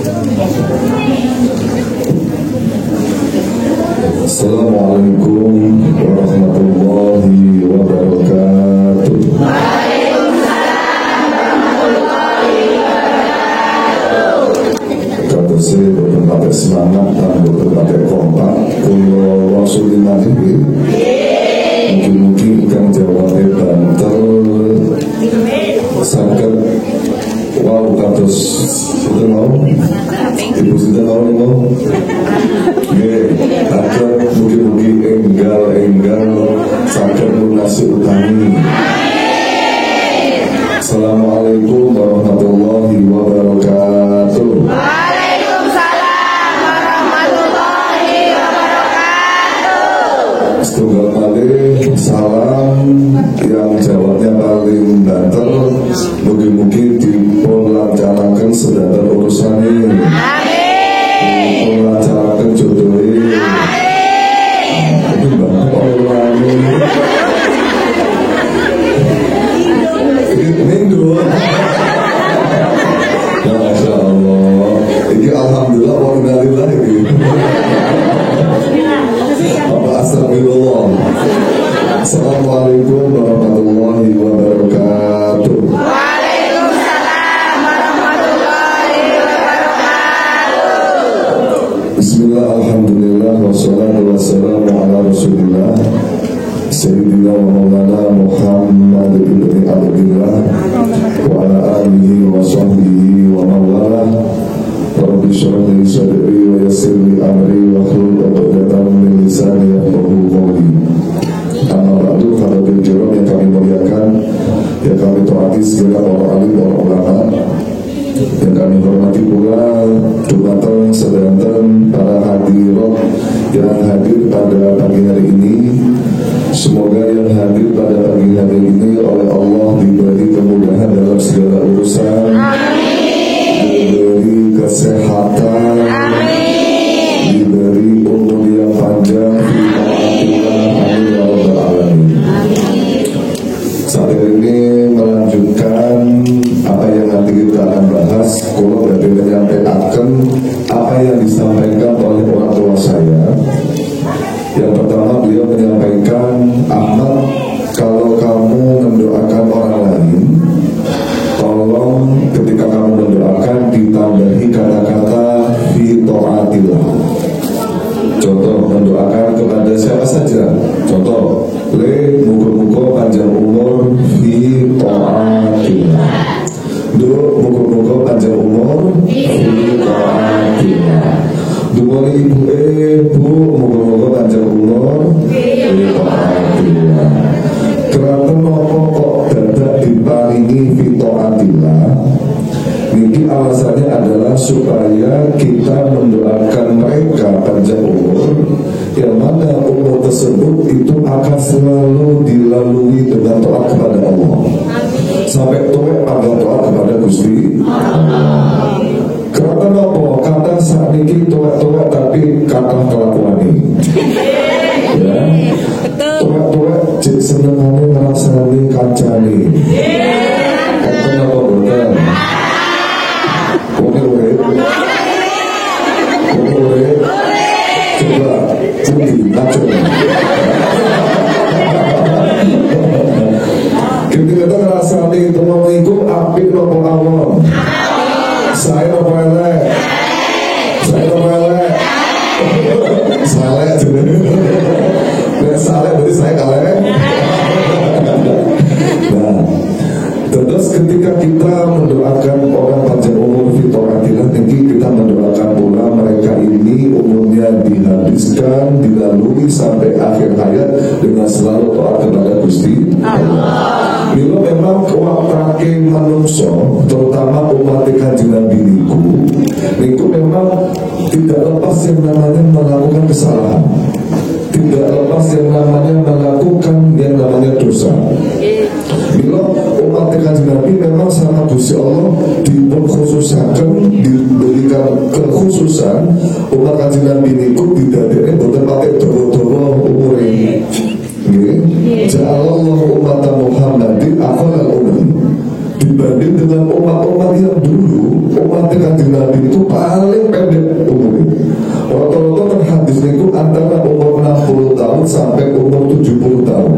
Assalamualaikum warahmatullahi wabarakatuh. Kata saya berbagai semangat dan berbagai kompak. Kalau Rasulullah ini mungkin kan jawabnya banter sangat wow kados sudah mau ibu sudah mau agak mungkin enggal sangat lunasi utami. Assalamualaikum warahmatullahi wabarakatuh. Setunggal kali salam yang jawabnya paling banter, mugi-mugi dipun lancaraken sedatar urusane. Dipun lancaraken jodohe. Itu banget orangane. Minggu. Ya Masya Allah. Ini alhamdulillah wa innalillah ini. Astagfirullah. Assalamualaikum warahmatullahi wabarakatuh. Waalaikumsalam warahmatullahi wabarakatuh. Bismillah, alhamdulillah, wassalatu wassalamu ala rasulillah Sayyidina wa maulana Muhammad ibn Abdillah wa ala alihi wa sahbihi wa maulana Rabbi syrah li sadri wa yassir li amri wa hlul 'uqdatam min lisani yafqahu qawli. Amma ba'du, hadirin kiram yang kami muliakan, yang kami taati segala para alim dan ulama, yang kami hormati pula dumateng sedanten para hadirat yang hadir pada pagi hari ini. Semoga yang hadir pada pagi hari ini oleh Allah diberi kemudahan dalam segala urusan. Diberi kesehatan, diberi umur yang panjang, amin ya rabbal alamin. Saat ini melanjutkan apa yang nanti kita akan bahas. Kalau dari menyampaikan apa yang disampaikan oleh orang tua saya. Yang pertama, beliau menyampaikan, Ahmad, kalau kamu mendoakan orang lain, tolong ketika kamu mendoakan ditambahi kata-kata fi ta'atillah. Contoh, mendoakan kepada siapa saja. Contoh, muga-muga panjang umur fi ta'atillah. Muga-muga panjang umur fi ta'atillah. Dumoni ibu, muga-muga panjang umur fi ta'atillah. Kenapa kok dadak diparingi fi ta'atillah? Ini alasannya adalah supaya kita mendoakan mereka panjang umur, yang mana umur tersebut itu akan selalu dilalui dengan taat kepada Allah. Sampai tuwek pada taat kepada Gusti Allah. Kenapa nopo? Kadang saat ini tuwek-tuwek tapi kata kelakuan ini. Ya, tuwek-tuwek cek senengannya ngerasani kancani. Kenapa bukan? Boleh. Coba putih, kacau. Kita ngerasa nih teman itu apik nopo awam. Saya nopo elek. Saleh berarti saya kaleng. Nah, terus ketika kita mendoakan orang panjang umur fitoratillah, nanti kita mendoakan pula mereka ini umurnya dihabiskan, dilalui sampai akhir hayat dengan selalu taat kepada Gusti Allah. Bila memang kewaktake manungso, terutama umat Kanjeng Nabi niku memang tidak lepas yang namanya melakukan kesalahan, tidak lepas yang namanya melakukan yang namanya dosa. Bila umat Kanjeng Nabi memang sama Gusti Allah dikhususkan, diberikan kekhususan, umat Kanjeng Nabi niku didadekne boten pakai dawa-dawa umure. Ja'alallahu ummata Muhammadin aqallal umri. dibanding dengan umat-umat yang dulu. Umat Kanjeng Nabi itu paling pendek umurnya. Rata-rata terhadisnya itu antara umur 60 tahun sampai umur 70 tahun.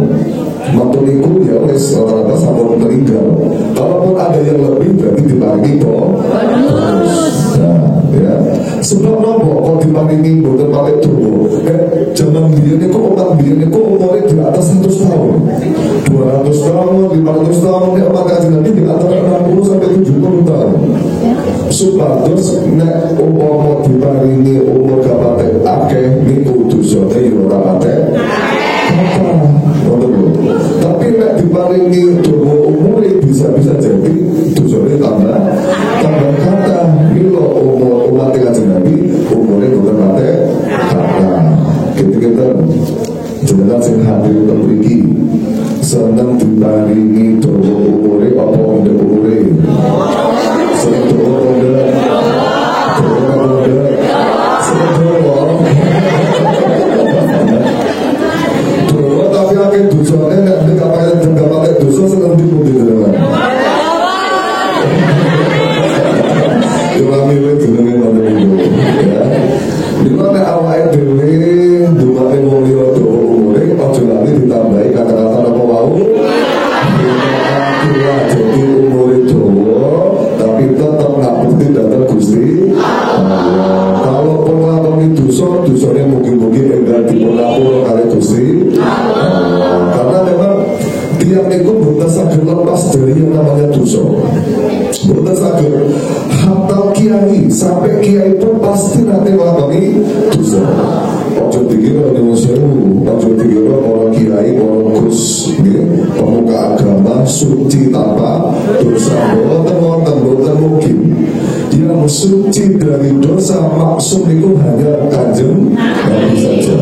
Waktu itu ya wes rata-rata sampai meninggal. Kalaupun ada yang lebih berarti diparingi bonus. Nah, ya. Sebab nopo kok diparingi boten paling tua. Zaman biyen niku umat biyen niku umurnya di atas 100 tahun. 200 tahun, 500 tahun, nek umat Kanjeng Nabi di antara 60 sampai 70 tahun. Supados nek umpama diparingi umur kapate akeh niku dosane ya ora patek. Tapi nek diparingi dawa umure bisa-bisa jadi dosane tambah kata. Mila umur umat Kanjeng Nabi umure boten patek kata. Kita jenengan sing hadir mriki seneng diparingi dawa umure apa ndek umure. Seneng dawa umure. Tapi akhir dosanya nggak pakai dosa senang dipundi dengan. Yang milih jenenge mana itu, ya. Di mana awal dewe dumane mulya dawa umure, ojo lali ditambahi kata-kata apa wau. Jadi umure dawa, tapi tetap ngabukti datang Gusti Allah. Kalaupun nglakoni dosanya mungkin-mungkin enggak dipun kali Gusti Allah. Karena memang tiap itu bukan saged lepas dari yang namanya dosa. Bukan saged hatta kiai sampai kiai pun pasti nanti nglakoni dosa. Ojo dikira nyuwun sewu, ojo dikira para kiai, para gus, pemuka agama suci tanpa dosa. Boten mungkin. Yang suci dari dosa maksum itu hanya Kanjeng Nabi saja.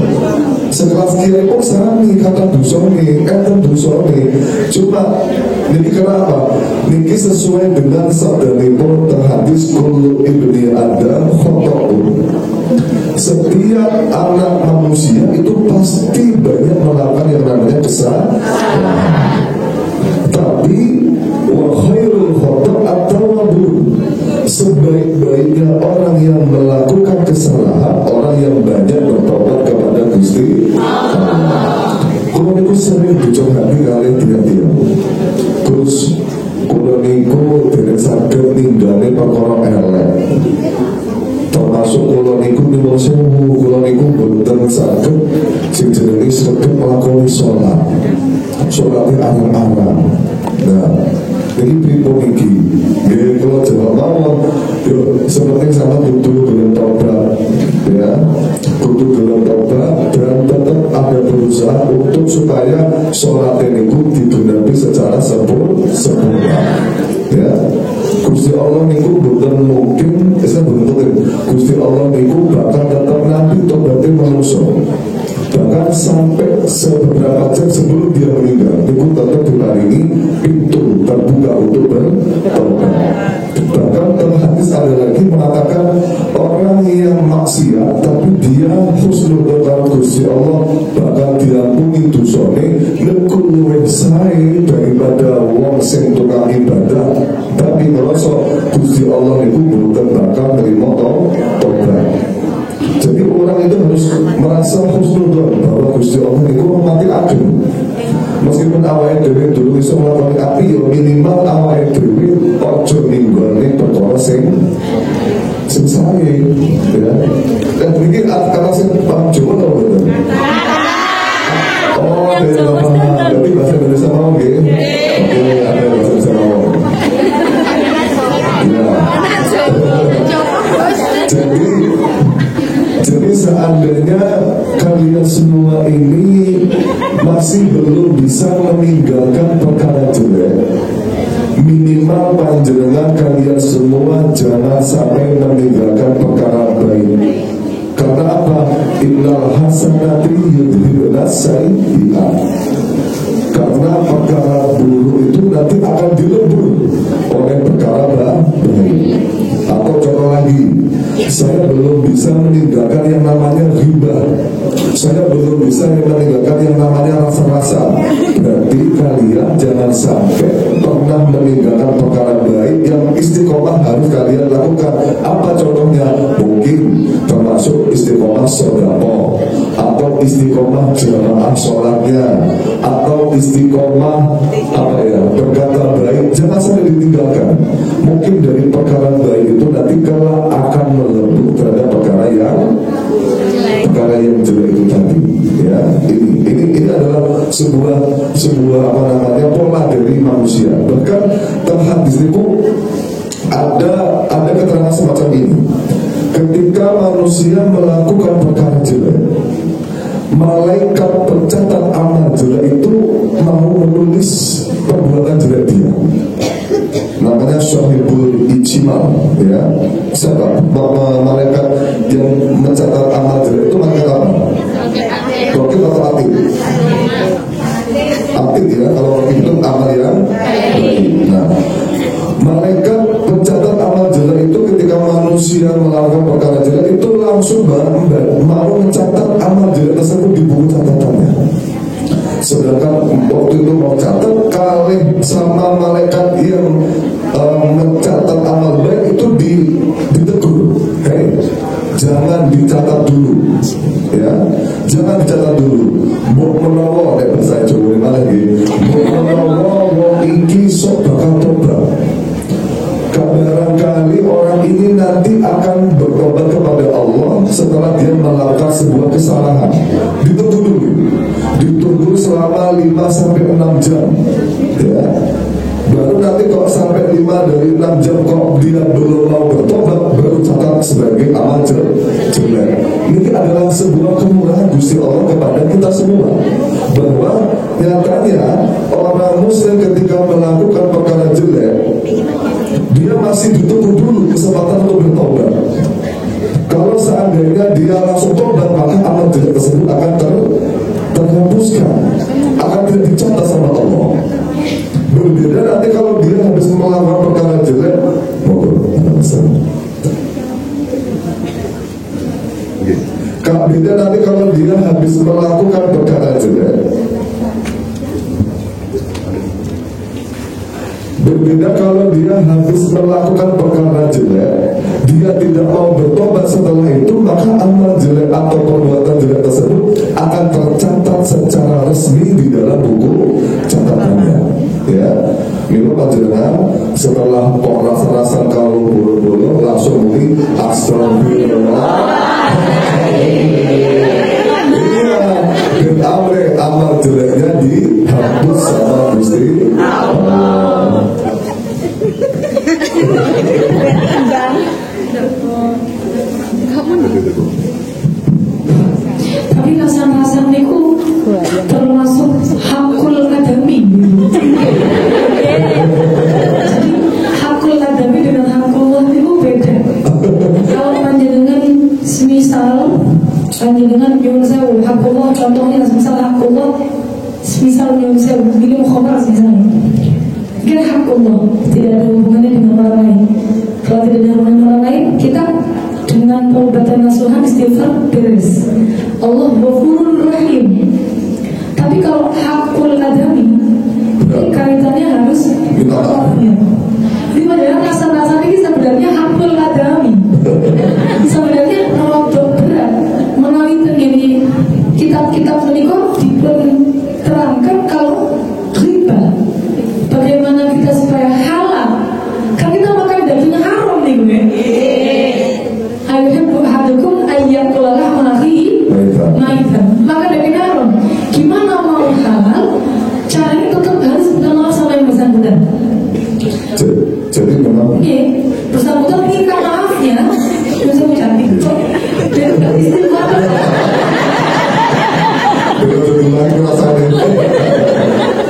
Sekelas kiai pun sami kata dosane, enten dosane. Cuma ini kenapa? Niki sesuai dengan sabdanipun terhadis kullu ibni Adam khata'un. Setiap anak manusia itu pasti banyak melakukan yang namanya kesalahan. Tapi wa khairul khata' at-tawwabun. Sebaik-baiknya orang yang melakukan kesalahan, orang yang banyak bertobat kepada Gusti Allah. Kalau niku sering dicoba kali tiap-tiap. Terus kalau niku tidak saged ninggale perkara elek. Termasuk kalau niku nyuwun sewu, kalau niku boten saged sing jenenge saged nglakoni salat. Salate arang-arang. Nah, ini pripun iki? Nggih kula jawab mawon. Yo seperti sama kudu gelem tobat, ya. Kudu gelem tobat dan tetap ada berusaha untuk supaya salat niku digenapi secara sempurna. Ya. Gusti Allah niku boten mungkin, Gusti Allah niku bakal tetap nabi tobaté manusa. Bahkan sampai seberapa jam sebelum dia meninggal, niku tetap diparingi pintu terbuka untuk bertobat. Bahkan dalam hadis ada lagi mengatakan orang yang maksiat tapi dia husnul dzan Gusti Allah bakal diampuni dosane lekul luwih sae daripada wong sing tukang ibadah tapi merasa Gusti Allah niku boten bakal nerima tobat. Jadi orang itu harus merasa husnul bahwa Gusti Allah itu menghormati ageng. Meskipun awalnya dewe dulu bisa melakukan api, ya minimal awalnya dewe ojo ninggone perkara sing sae, ya. Dan begini karena sing paham Jawa atau betul? Oh, dari Bapak, berarti bahasa Indonesia mau nggih? Oke, ada bahasa Indonesia mau. Jadi seandainya kalian semua ini masih belum bisa meninggalkan perkara jelek, minimal panjenengan kalian semua jangan sampai meninggalkan perkara baik. Karena apa? Innal hasanati yudhibna sayyi'at. Karena perkara buruk itu nanti akan dilebur oleh perkara baik. Atau contoh lagi, Saya belum bisa meninggalkan yang namanya riba. Saya belum bisa meninggalkan yang namanya rasa-rasa. Berarti kalian jangan sampai pernah meninggalkan perkara baik yang istiqomah harus kalian lakukan. Apa contohnya? Mungkin termasuk istiqomah sedekah, atau istiqomah jamaah sholatnya, atau istiqomah berkata baik. Jangan sampai ditinggalkan. Mungkin dari perkara baik itu nanti kalau akan melebur terhadap perkara yang jelek itu tadi. Ya, ini adalah sebuah pola dari manusia. Bahkan dalam hadis itu ada keterangan semacam ini. Ketika manusia melakukan perkara jelek, malaikat pencatat amal jelek itu mau menulis perbuatan jelek dia. Namanya syahibul ijmal, ya. Siapa? Malaikat yang mencatat amal jelek itu malaikat apa? Rokib atau atid? Atid, ya. Kalau rokib itu amal yang baik. Nah, malaikat pencatat amal jelek itu ketika manusia melakukan perkara jelek itu langsung mau mencatat amal jelek tersebut di buku catatannya. Sedangkan waktu itu mau catat kalih sama malaikat yang mencatat amal baik itu ditegur, hey, jangan dicatat dulu, ya, jangan dicatat dulu. Mbok menawa, saya coba lagi, mbok menawa wong iki sok bakal tobat. Barangkali orang ini nanti akan bertobat kepada Allah setelah dia melakukan sebuah kesalahan. Ditunggu selama 5-6 jam, ya. Baru nanti kalau sampai 5 dari 6 jam kok dia belum mau bertobat, baru catat sebagai amal jelek. Ini adalah sebuah kemurahan Gusti Allah kepada kita semua, bahwa nyatanya orang muslim ketika melakukan perkara jelek, dia masih ditunggu dulu kesempatan untuk bertobat. Kalau seandainya dia langsung tobat, maka amal jelek tersebut akan terhapuskan, akan tidak dicatat sama Allah. Berbeda nanti kalau dia habis melakukan perkara jelek, beda nanti kalau dia habis melakukan perkara jelek. Berbeda kalau dia habis melakukan perkara jelek, dia tidak mau bertobat setelah itu, maka amal jelek atau perbuatan jelek tersebut akan tercatat secara resmi di dalam buku catatannya. Ya, minum panjenengan setelah kok rasa-rasa kalau bolo-bolo langsung muni astagfirullah. Dan amal jeleknya dihapus sama Gusti Allah. Tapi rasa-rasa niku termasuk hakul adami. Jadi hakul adami dengan hakullah itu beda. Kalau panjenengan semisal panjenengan nyuwun sewu hakullah, contohnya semisal hakullah, semisal nyuwun sewu minum khamar misalnya, kan hakullah tidak ada hubungannya dengan orang lain. Kalau tidak ada hubungan dengan orang lain, kita dengan perbuatan nasuhan istighfar beres. Allah Ghafurur Rahim. Tapi kalau hakul adami, kaitannya harus Allahnya. Jadi padahal rasa-rasa ini sebenarnya hakul adami. Sebenarnya rodok berat menawi begini kitab-kitab menikah diterangkan kalau riba. Bagaimana kita supaya halal? Kan kita makan daging haram nih gue. Akhirnya hadukum ayyakulalah menakhi maitan. Maka daging haram. Gimana mau halal? Caranya tetap harus kenal sama yang bersangkutan. Jadi memang bersangkutan minta maafnya. Bisa cantik kok. Dan gak istimewa.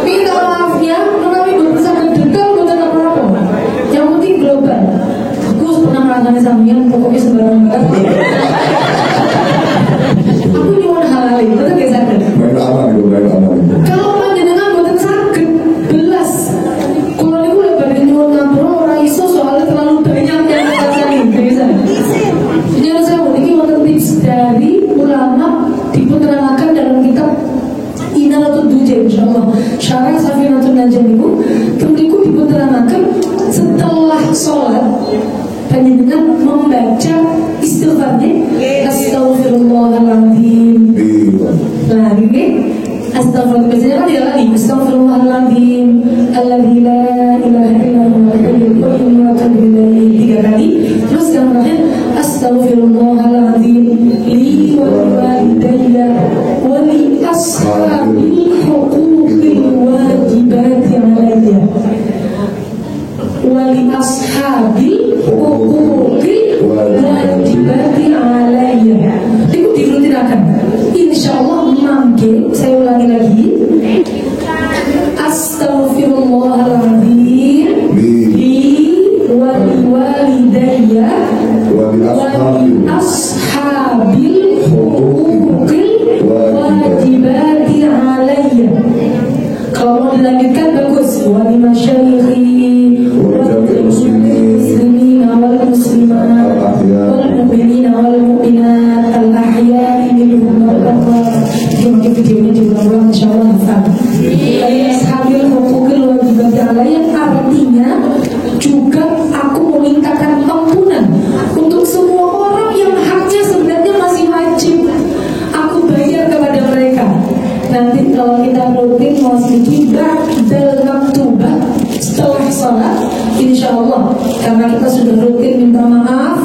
Minta maafnya, tetapi bersangkutan dendam bukan apa-apa. Yang penting global. Aku pernah merasakan sambian, pokoknya sembarangan. Aku nyuwun halal itu, betul gak sadar? main aman itu. Kalau panjenengan buatan sakit, belas. Kalau ini udah pada nyuwun ngampur, orang iso soalnya terlalu banyak yang ngerasain, bisa. Syarah Safinatun Najm itu kemudian diputeranakan setelah sholat panjenengan membaca istighfarnya Astaghfirullahaladzim. Nah, ini Astaghfirullahaladzim tidak lagi Astaghfirullahaladzim alladzi la ilaha illa huwal hayyul qayyum wa atubu ilaihi 3 kali. Terus yang terakhir Astaghfirullahaladzim li wa walidayya wa li ashabil huquqil wajibati alayya wa li ashabil huquqil wajibati alayya. Itu dirutinakan. Insyaallah mangke saya ulangi lagi. Astaghfirullahaladzim li wa walidayya wa ashabil huquqil wajibati alayya. Kalau dilanjutkan bagus. Wa li masyayikhi wa jami'il muslimin wal muslimat wal mu'minina wal mu'minat al ahya'i minhum wal amwat. Mungkin videonya diulang-ulang insyaallah hafal. Ashabil huquqil wajibati alayya artinya juga aku memintakan ampunan untuk semua orang yang haknya sebenarnya masih wajib aku bayar kepada mereka. Nanti kalau kita rutin mau sedikit dalam tuba setelah sholat, insya Allah karena kita sudah rutin minta maaf,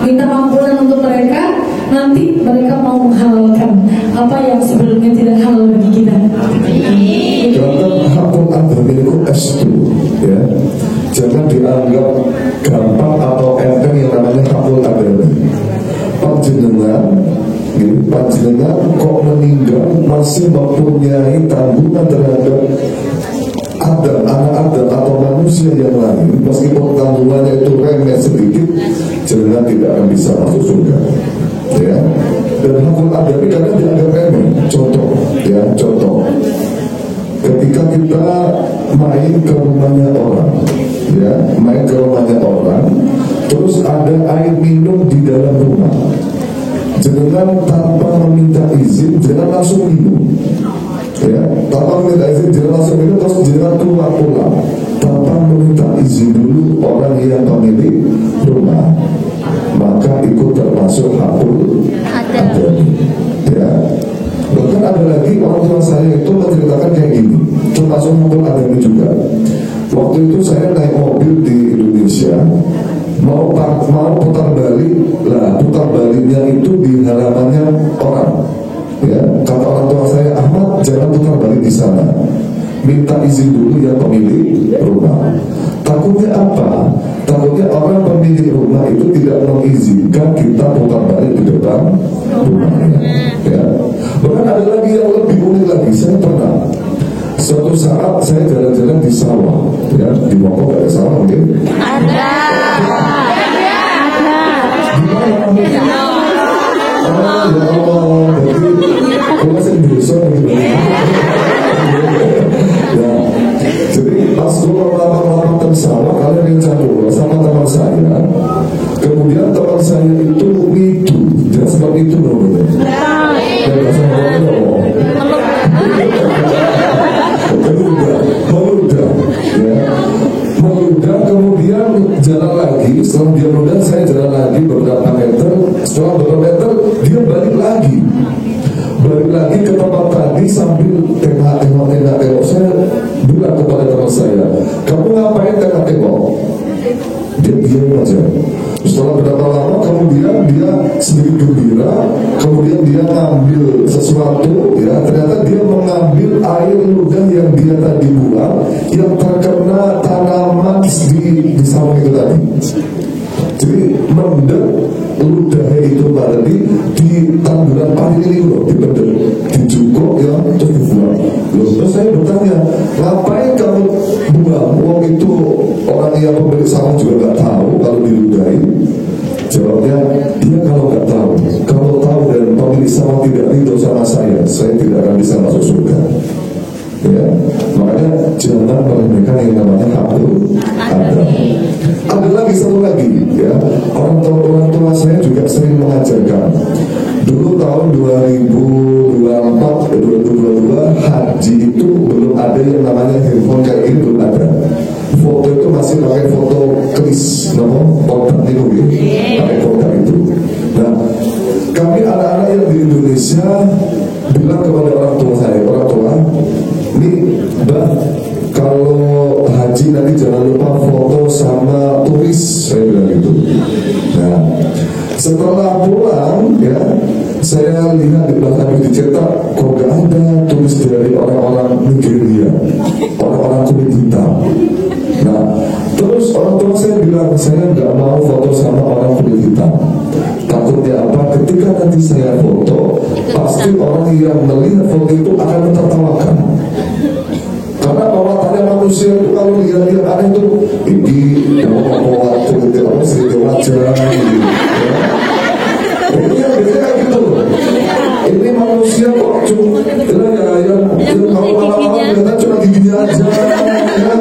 minta ampunan untuk mereka, nanti mereka mau menghalalkan apa yang sebelumnya tidak halal bagi kita. Dalam hakul adab itu S2 ya. Jangan dianggap gampang atau enteng yang namanya hakul adab. Panjenengan kok meninggal masih mempunyai tanggungan terhadap adab, anak adab atau manusia yang lain. Meskipun tanggungannya itu remeh sedikit, jangan tidak akan bisa masuk surga. Ya. Dan hakul adab ini kadang dianggap remeh. Contoh. Ketika kita main ke rumahnya orang, terus ada air minum di dalam rumah, jangan tanpa meminta izin, jangan langsung minum. Ya, tanpa meminta izin, jangan langsung minum, terus jangan keluar pulang tanpa meminta izin dulu orang yang pemilik rumah, maka ikut termasuk hakul adab. Ya. Bahkan ada lagi orang tua saya itu menceritakan kayak gini, termasuk hakul adab juga. Waktu itu saya naik mobil di Indonesia, mau putar balik, putar baliknya itu di halamannya orang. Ya, kata orang tua saya, Ahmad jangan putar balik di sana, minta izin dulu ya pemilik rumah. Takutnya apa? Takutnya orang pemilik rumah itu tidak mengizinkan kita putar balik di depan rumahnya. Ya. Bahkan ada lagi yang lebih unik lagi. Saya pernah suatu saat saya jalan-jalan di sawah, ya di Bogor ada sawah mungkin. Ada. Di mana? Oh ya Allah, jadi aku masih di desa gitu. Ya, jadi pas gue melakukan sawah, kalian yang campur sama teman saya. Kemudian teman saya itu jangan sebab itu dong. Dan bahasa ngomong meludah, kemudian jalan lagi. Setelah dia meludah, saya jalan lagi beberapa meter. Setelah beberapa meter, dia balik lagi ke tempat tadi sambil tengok. Saya bilang kepada teman saya, kamu ngapain tengok? Dia diam aja. Setelah berapa lama kemudian dia sedikit gembira, kemudian dia ngambil sesuatu, ya ternyata dia mengambil air ludah yang dia tadi buang yang terkena tanaman di sawah itu tadi. Jadi mendek ludahnya itu tadi di tanduran padi ini loh, dipendek, dijukuk ya terus dibuang. Terus saya bertanya, ngapain kamu buang? Uang itu orang yang pemilik sawah juga nggak tahu kalau diludahi. Jawabnya, dia kalau nggak tahu, kalau tahu dan pemilik sawah tidak ridho sama saya tidak akan bisa masuk surga. Ya, makanya jangan meremehkan yang namanya hakul adab. Ada lagi satu lagi, ya orang tua saya juga sering mengajarkan. Dulu tahun 2022 haji itu belum ada ada yang namanya handphone kayak gini belum ada. Foto itu masih pakai foto kris, kotak itu, pakai kotak itu. Nah, kami anak-anak yang di Indonesia bilang kepada orang tua saya, orang tua, ini Mbak, kalau haji nanti jangan lupa foto sama turis, saya bilang gitu. Nah, setelah pulang ya, saya lihat di belakang dicetak kok gak ada tulis dari orang-orang Nigeria, orang-orang kulit hitam. Nah, terus orang tua saya bilang saya nggak mau foto sama orang kulit hitam. Takutnya apa? Ketika nanti saya foto, pasti orang yang melihat foto itu akan tertawakan. Karena pewatannya manusia itu kalau lihat-lihat aneh itu, ini mau kulit apa sih wajah. Ini yang biasanya kayak gitu. Ini manusia kok cuma yang kalau malam-malam kelihatan cuma giginya aja. Ya.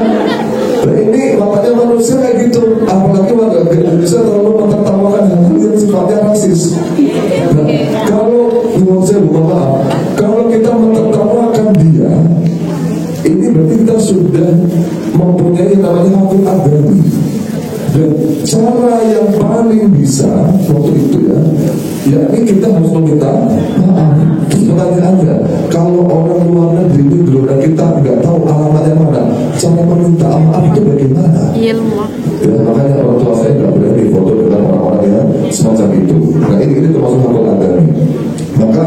Nah, ini makanya manusia kayak gitu. Apalagi warga Indonesia terlalu mentertawakan hal yang sifatnya rasis. Nah, kalau saya bukan maaf, kalau kita mentertawakan dia, ini berarti kita sudah mempunyai namanya hukum agama. Dan cara yang paling bisa waktu itu ya, yakni kita harus meminta maaf. Pertanyaannya, kalau orang luar negeri ini belum dan kita nggak tahu alamatnya mana, cara meminta maaf itu bagaimana? Ya, makanya orang tua saya nggak berani foto dengan orang-orang yang semacam itu. Nah ini termasuk hukum agama. Maka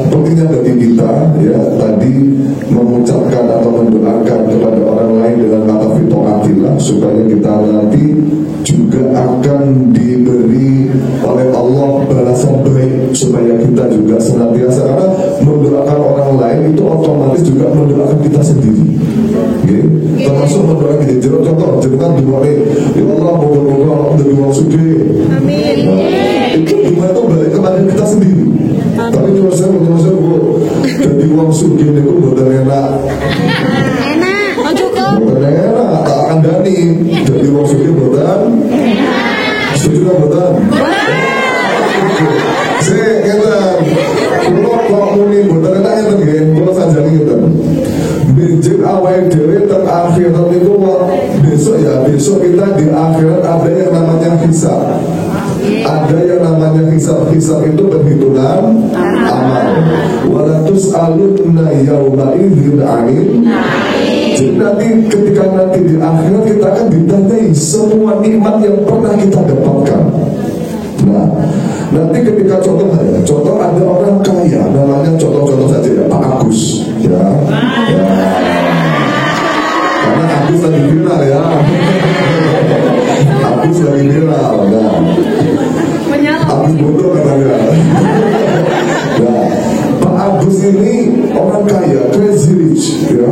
pentingnya bagi kita ya tadi mengucapkan atau mendoakan kepada orang lain dengan kata fitoatillah supaya kita nanti juga akan diberi oleh Allah balasan baik, supaya kita juga senantiasa, karena mendoakan orang lain itu otomatis juga mendoakan kita sendiri. Okay? Termasuk mendoakan kita. Contoh, jangan doa ya Allah moga-moga Allah menjadi orang sugih. Amin. Nah, itu doa itu balik kepada kita sendiri. Tapi kalau saya jadi uang sugih itu bukan enak. Enak, cukup. Bukan enak, tak akan dani. Jadi uang sugih bukan. Setuju kan bukan? Saya kata, kalau muni bukan enak yang tadi, kalau saja gitu. Bijak awal dewi terakhirat itu besok ya, besok kita di akhirat ada yang namanya hisab. Ada yang namanya hisab itu perhitungan amal. Walatus alunna yauma idzin 'anil. Jadi nanti ketika nanti di akhirat kita akan ditanyai semua nikmat yang pernah kita dapatkan. Nah, nanti ketika contoh ada orang kaya, namanya contoh saja ya Pak Agus, ya. Karena Agus lagi viral ya. Agus lagi viral, nah. Agus bodoh katanya. Nah, Pak Agus ini orang kaya, crazy rich, ya.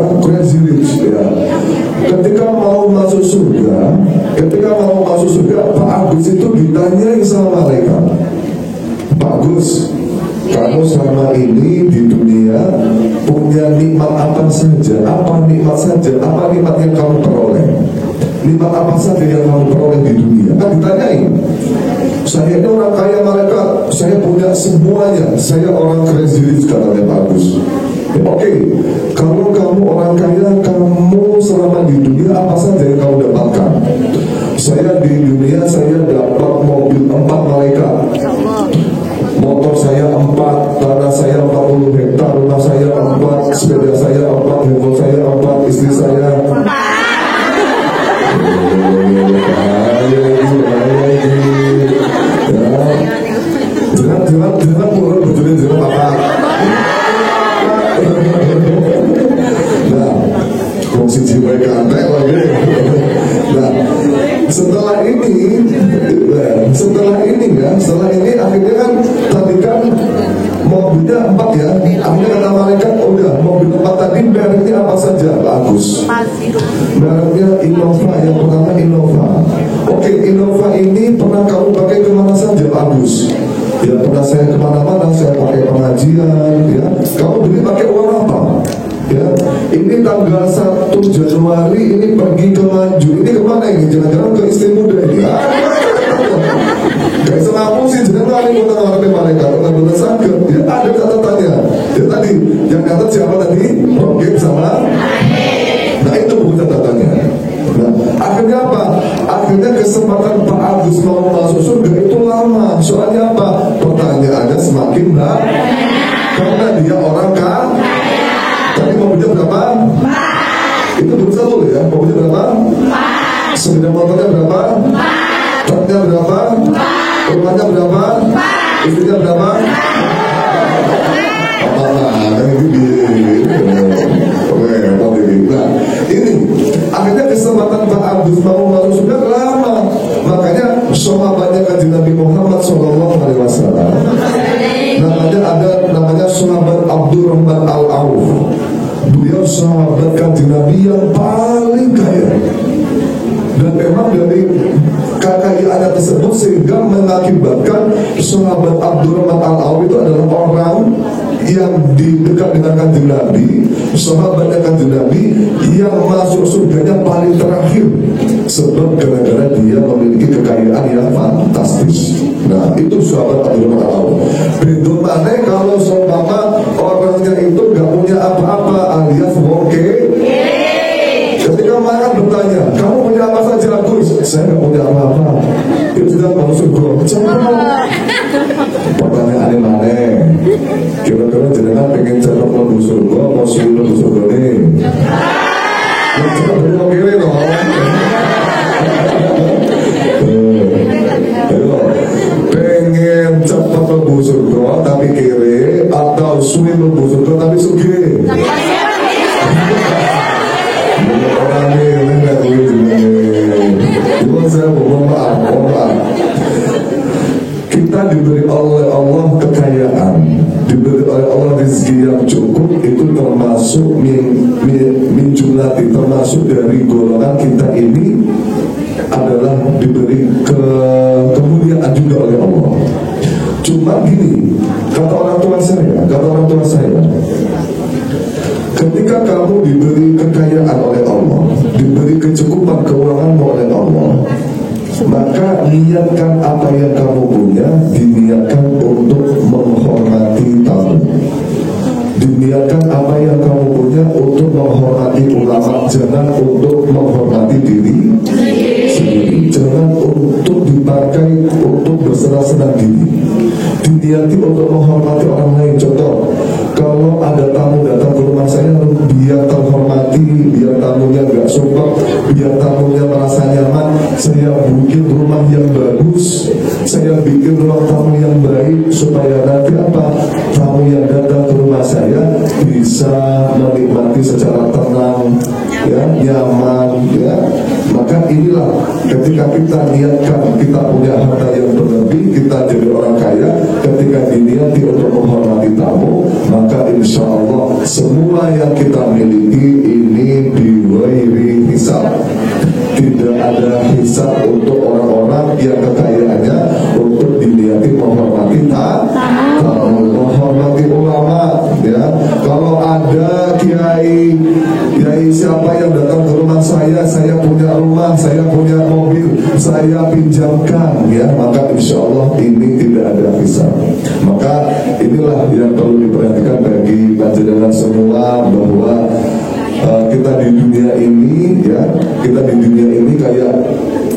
Ketika mau masuk surga, Pak Agus itu ditanyai sama malaikat. Pak Agus, kamu selama ini di dunia punya nikmat apa saja? Apa nikmat yang kamu peroleh? Nikmat apa saja yang kamu peroleh di dunia? Kan ditanyai. Saya ini orang kaya malaikat, saya punya semuanya. Saya orang crazy rich katanya Pak Agus. Oke, kalau kamu orang kaya, kamu selama di dunia apa saja yang kamu dapatkan? Saya di dunia saya dapat mobil 4 malaikat, motor saya 4, tanah saya 40 hektar, rumah saya 4, sepeda saya 4, handphone saya 4, istri saya. Jangan pura betulin jangan apa. Nah, fungsi jiwa kantek lagi. Nah, setelah ini akhirnya kan tadi kan mobilnya 4 ya. Akhirnya kata malaikat, udah mobil 4 tadi mereknya apa saja? Bagus. Mereknya Innova, yang pertama Innova. Oke, Innova ini pernah kamu pakai kemana saja? Bagus. Ya pernah saya kemana-mana, saya pakai pengajian. Ya, kamu beli pakai uang apa? Ya, ini tanggal 1 Januari ini pergi ke Maju. Ini kemana ini? Jangan-jangan ke istri muda ini. Kayak sengapu sih, jangan lari kota-kota malaikat, kota-kota sakit. Ya, ada catatannya. Ya, tadi yang kata siapa tadi? Rogib sama. Nah itu buku catatannya. Nah akhirnya apa? Akhirnya kesempatan Pak Agus mau masuk surga itu lama. Soalnya apa? Pertanyaannya semakin banyak karena dia orang kaya. Tadi mobilnya berapa? Itu belum satu ya. Mobilnya berapa? Sepeda motornya berapa? Truknya berapa? Rumahnya berapa? Istrinya berapa? Nah, ini akhirnya kesempatan Pak Agus mau masuk surga lama. Makanya sahabatnya kanjeng Nabi Muhammad SAW namanya sahabat Abdurrahman Al-Auf. Beliau sahabat kanjeng Nabi yang paling kaya. Dan memang dari kekayaannya tersebut sehingga mengakibatkan sahabat Abdurrahman Al-Auf itu adalah orang yang dekat dengan kanjeng Nabi, sahabatnya kanjeng Nabi yang masuk surganya paling terakhir, sebab gara-gara dia memiliki kekayaan yang fantastis. Nah itu sahabat Abdurrahman Al-Auf. Betul mana kalau seumpama orangnya itu gak punya apa-apa alias oke. Ketika mereka bertanya, kamu punya apa saja? Aku, saya gak punya apa-apa. Itu sudah masuk surga. Pertanyaan aneh-aneh. Kira-kira jenengan pengen cepat masuk surga, mau suruh masuk surga nih? Ya cepat berapa kiri dong. Ayo, pengen cepat masuk surga tapi kiri, atau suruh masuk surga tapi sugih? Orang ini nggak boleh saya mohon maaf. Kita diberi oleh Allah kekayaan, diberi oleh Allah rezeki yang cukup, itu termasuk min jumlati, termasuk dari golongan kita ini adalah diberi kemuliaan juga oleh Allah. Cuma gini, kata orang tua saya, ketika kamu diberi kekayaan oleh Allah, diberi kecukupan keuangan oleh Allah, maka niatkan apa yang kamu punya, diniatkan untuk menghormati tamu. Diniatkan apa yang kamu punya untuk menghormati ulama, jangan untuk menghormati diri sendiri. Jangan untuk dipakai untuk bersenang-senang diri. Diniati untuk menghormati orang lain. Contoh, kalau ada tamu datang ke rumah saya, biar terhormati, biar tamunya gak sumpah, biar tamunya merasa nyaman, saya bikin rumah yang bagus, saya bikin ruang tamu yang baik, supaya nanti apa, tamu yang datang ke rumah saya bisa menikmati secara tenang, ya, nyaman, ya. Maka inilah ketika kita niatkan kita punya harta yang berlebih, kita jadi orang kaya, ketika diniati untuk menghormati tamu, maka insya Allah semua yang kita miliki ini diwiri hisab. Tidak ada hisab untuk orang-orang yang kekayaannya untuk diniati menghormati tamu, menghormati ulama, ya. Kalau ada kiai siapa yang datang ke rumah saya punya rumah, saya punya mobil, saya pinjamkan, ya, maka insya Allah ini tidak ada hisab. Maka inilah yang perlu diperhatikan bagi panjenengan semua, bahwa kita di dunia ini, ya, kita di dunia ini kayak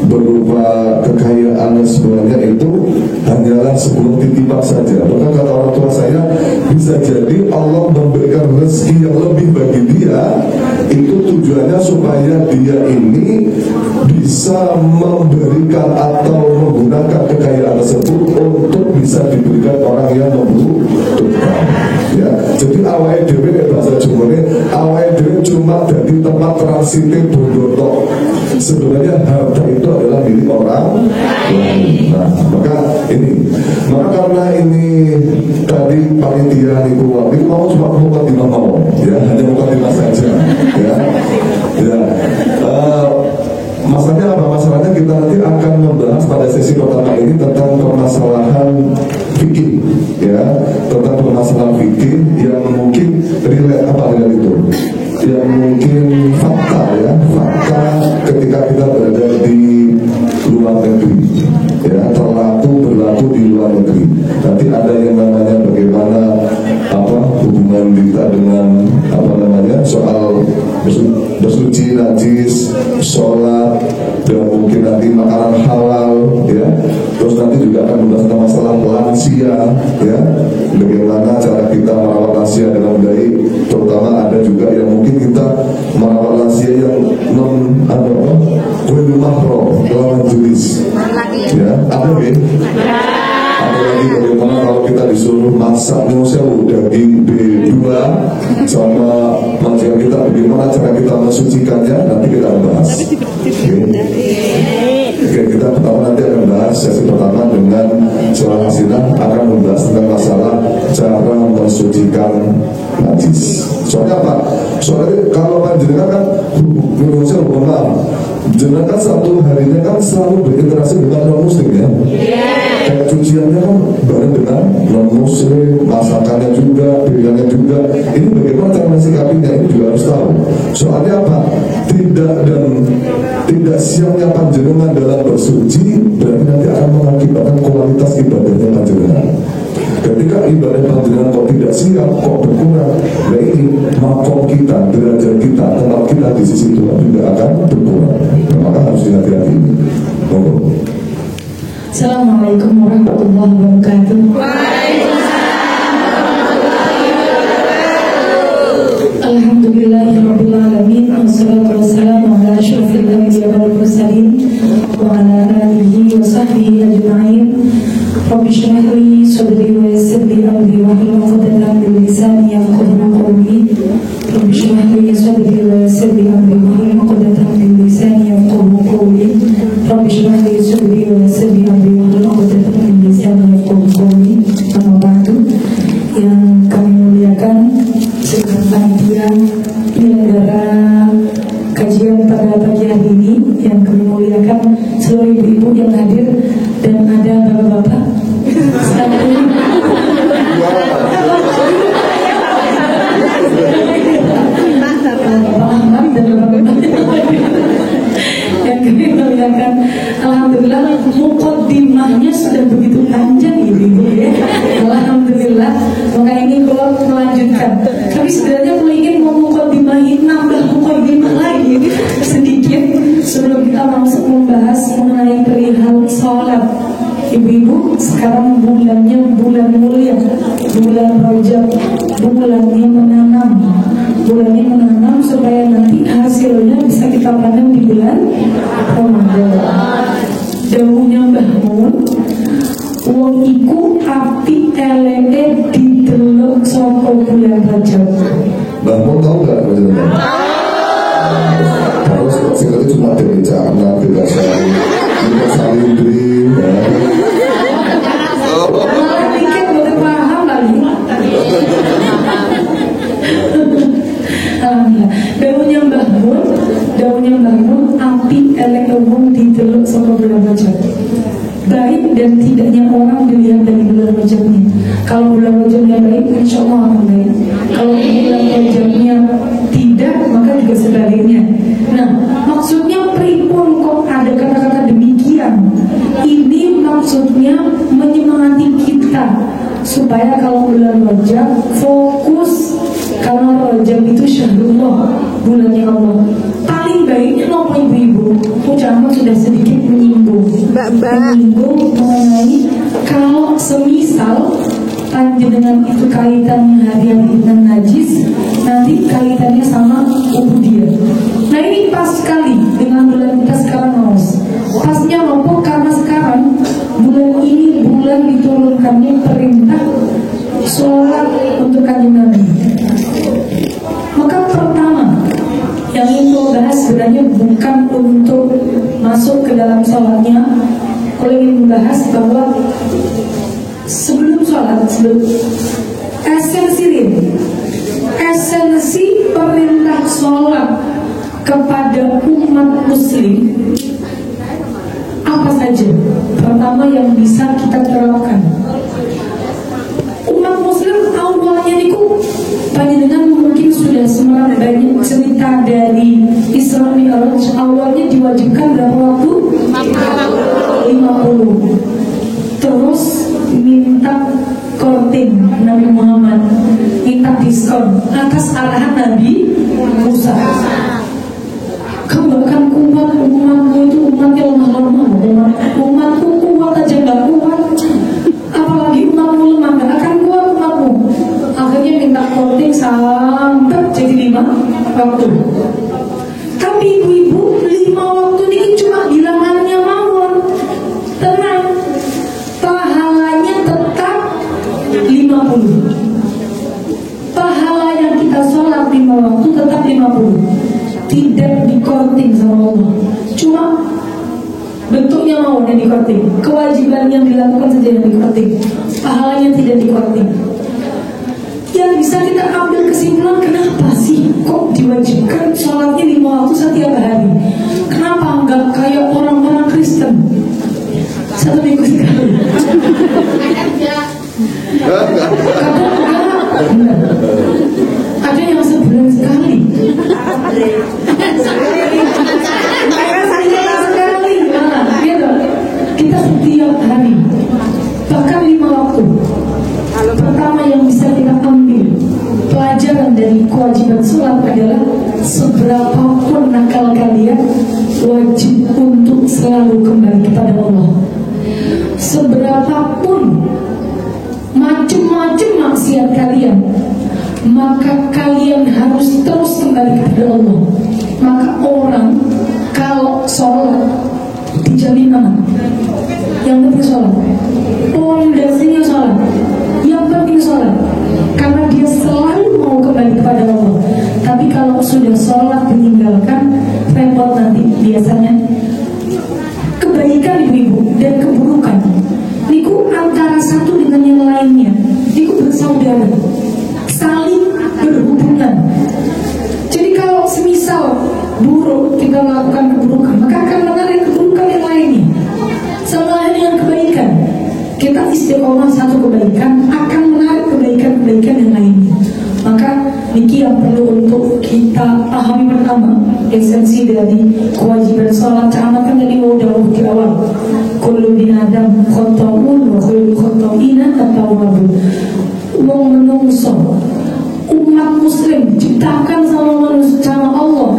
berupa kekayaan sebenarnya itu hanyalah sebuah titipan saja. Bahkan kata orang tua saya, bisa jadi Allah memberikan rezeki yang lebih bagi dia, itu tujuannya supaya dia ini bisa memberikan atau menggunakan kekayaan tersebut untuk bisa diberikan orang yang membutuhkan, ya. Jadi awake dhewe bahasa Jawanya, awake dhewe cuma jadi tempat transite bondo. Sebenarnya harta itu adalah milik orang lain. Nah, maka karena ini tadi panitia niku mau cuma mukadimah mau, ya, hanya mukadimah saja, ya. Masalahnya apa? Masalahnya kita nanti akan membahas pada sesi pertama ini tentang permasalahan fikih, ya, tentang permasalahan fikih yang mungkin relate apa dengan itu, yang mungkin fakta, ya, fakta ketika kita berada di luar negeri, ya, berlaku di luar negeri. Nanti ada yang namanya bagaimana hubungan kita dengan soal bersuci najis, sholat, dan mungkin nanti makanan halal, ya. Terus nanti juga akan membahas tentang masalah lansia, ya. Bagaimana cara kita merawat lansia dengan baik, terutama ada juga yang mungkin kita merawat lansia yang ghairu mahram, lawan jenis, ya. Ada lagi bagaimana kalau kita disuruh masak daging B2 sama majikan kita, bagaimana cara kita mensucikannya, nanti kita akan bahas. Oke, kita pertama nanti akan bahas sesi pertama dengan Surah Hasinah akan membahas tentang masalah cara mensucikan najis. Soalnya apa? Soalnya kalau panjenengan kan Indonesia jenengan kan satu harinya kan selalu berinteraksi dengan non muslim, ya. Kayak cuciannya kan bareng dengan non muslim, masakannya juga, pilihannya juga. Ini bagaimana cara mensikapinya, ini juga harus tahu. Soalnya apa? Tidak siapnya panjenengan dalam bersuci berarti nanti akan mengakibatkan kualitas ibadahnya panjenengan. Ketika ibadah panjenengan kok tidak siap, kok berkurang, nah ini makom kita, derajat kita, tempat kita di sisi Tuhan juga akan berkurang. Nah, maka harus hati-hati. Assalamualaikum warahmatullahi wabarakatuh. Alhamdulillahirabbil alamin, wassalatu wassalamu ala asyrofil anbiya'i wal mursalin wa ala alihi wa sahbihi ajma'in. Rabbi shrah li sadri wa yassir li amri wahlul 'uqdatam min lisani yafqahu qawli. Rabbi shrah li sadri wa yassir li amri wahlul 'uqdatam min lisani yafqahu qawli. Rabbi shrah li sadri wa yassir li amri wahlul 'uqdatam min lisani yafqahu qawli. Amma ba'du, yang kami muliakan segenap panitia penyelenggara kajian pada pagi hari ini, yang kami muliakan seluruh ibu-ibu yang hadir dan ada bapak-bapak. Yang kami muliakan, alhamdulillah muqaddimahnya sudah begitu panjang ibu ya. Alhamdulillah. Maka ini kalau melanjutkan, tapi sebenarnya kalau ingin mau muqaddimahin, nambah muqaddimah lagi sedikit sebelum kita langsung membahas mengenai perihal sholat. Ibu-ibu, sekarang bulannya bulan mulia, bulan Rajab, bulannya menanam supaya nanti hasilnya bisa kita panen di bulan Ramadan. Dawuhnya Mbah Mun, wong iku api eleke didelok saka bulan Rajab. Mbah Mun tahu nggak bagaimana? Terus singkatnya cuma dari Cana, tidak salibri, ya. Pikir betul paham lagi. Daunnya Mbah Mun, api elek umum didelok sama bulan Rajab. Baik dan tidaknya orang dilihat dari bulan Rajabnya. Kalau bulan Rajabnya baik, insya Allah akan baik. Kalau bulan Rajabnya tidak, maka juga sebaliknya. Nah, maksudnya pripun kok ada kata-kata demikian? Ini maksudnya menyemangati kita supaya kalau bulan Rajab fokus, karena Rajab itu syahrullah, bulannya Allah. Paling baiknya nopo ibu-ibu, ucapan sudah sedikit menyinggung mengenai kalau semisal panjenengan itu kaitannya harian dan najis, nanti kaitannya sama ubudiyah. Nah ini pas sekali dengan bulan kita sekarang Maus. Pasnya nopo karena sekarang bulan ini bulan diturunkannya perintah sholat untuk kanjeng Nabi. Maka pertama yang ingin saya bahas sebenarnya bukan untuk masuk ke dalam sholatnya. Kalau ingin membahas bahwa sebelum sholat, esensi perintah sholat kepada umat muslim apa saja? Pertama yang bisa kita terapkan, umat muslim awalnya niku panjenengan mungkin sudah semerang banyak cerita dari Isra Mi'raj. Awalnya diwajibkan dalam waktu 50. Terus minta korting Nabi Muhammad, minta diskon atas arahan Nabi Musa. Kamu gak akan kuat, umatmu itu umat yang lemah. Umatku kuat aja gak kuat, apalagi umatmu lemah, gak akan kuat umatmu. Akhirnya minta korting sampai jadi 5 waktu. Tapi ibu-ibu, 5 waktu ini cuma bilangannya mawon. Tenang, pahalanya tetap 50. Pahala yang kita sholat 5 waktu tetap 50. Tidak dikorting sama Allah. Cuma bentuknya mawon yang dikorting, kewajiban yang dilakukan saja yang dikorting, pahalanya tidak dikorting. Yang bisa kita ambil kesimpulan, kenapa sih kok diwajibkan sholatnya 5 waktu setiap hari? Kenapa enggak kayak orang-orang Kristen 1 minggu sekali? Ada yang sebulan sekali. Kita setiap hari, bahkan 5 waktu. Pertama yang bisa kita ambil pelajaran dari kewajiban sholat adalah seberapapun nakal kalian, wajib untuk selalu kembali kepada Allah. Seberapapun macam-macam maksiat kalian, maka kalian harus terus kembali kepada Allah. Maka orang kalau sholat dijamin aman. Yang penting sholat, pondasinya sholat, yang penting sholat, karena dia selalu mau kembali kepada Allah. Tapi kalau sudah sholat ditinggalkan, repot nanti. Biasanya kebaikan ibu-ibu dan keburukan niku antara satu dengan yang lainnya, niku bersaudara, saling berhubungan. Jadi kalau semisal buruk kita melakukan keburukan, maka akan menarik keburukan yang lainnya. Sama dengan kebaikan, kita istiqomah satu kebaikan akan menarik kebaikan-kebaikan yang lainnya. Maka niki yang perlu untuk kita pahami pertama, esensi dari kewajiban sholat. Kan tadi mau dahulu di awal, kullu bin adam khotomun wa khairu khotomina at-tawwabun. Wong menungso, umat muslim diciptakan sama Allah,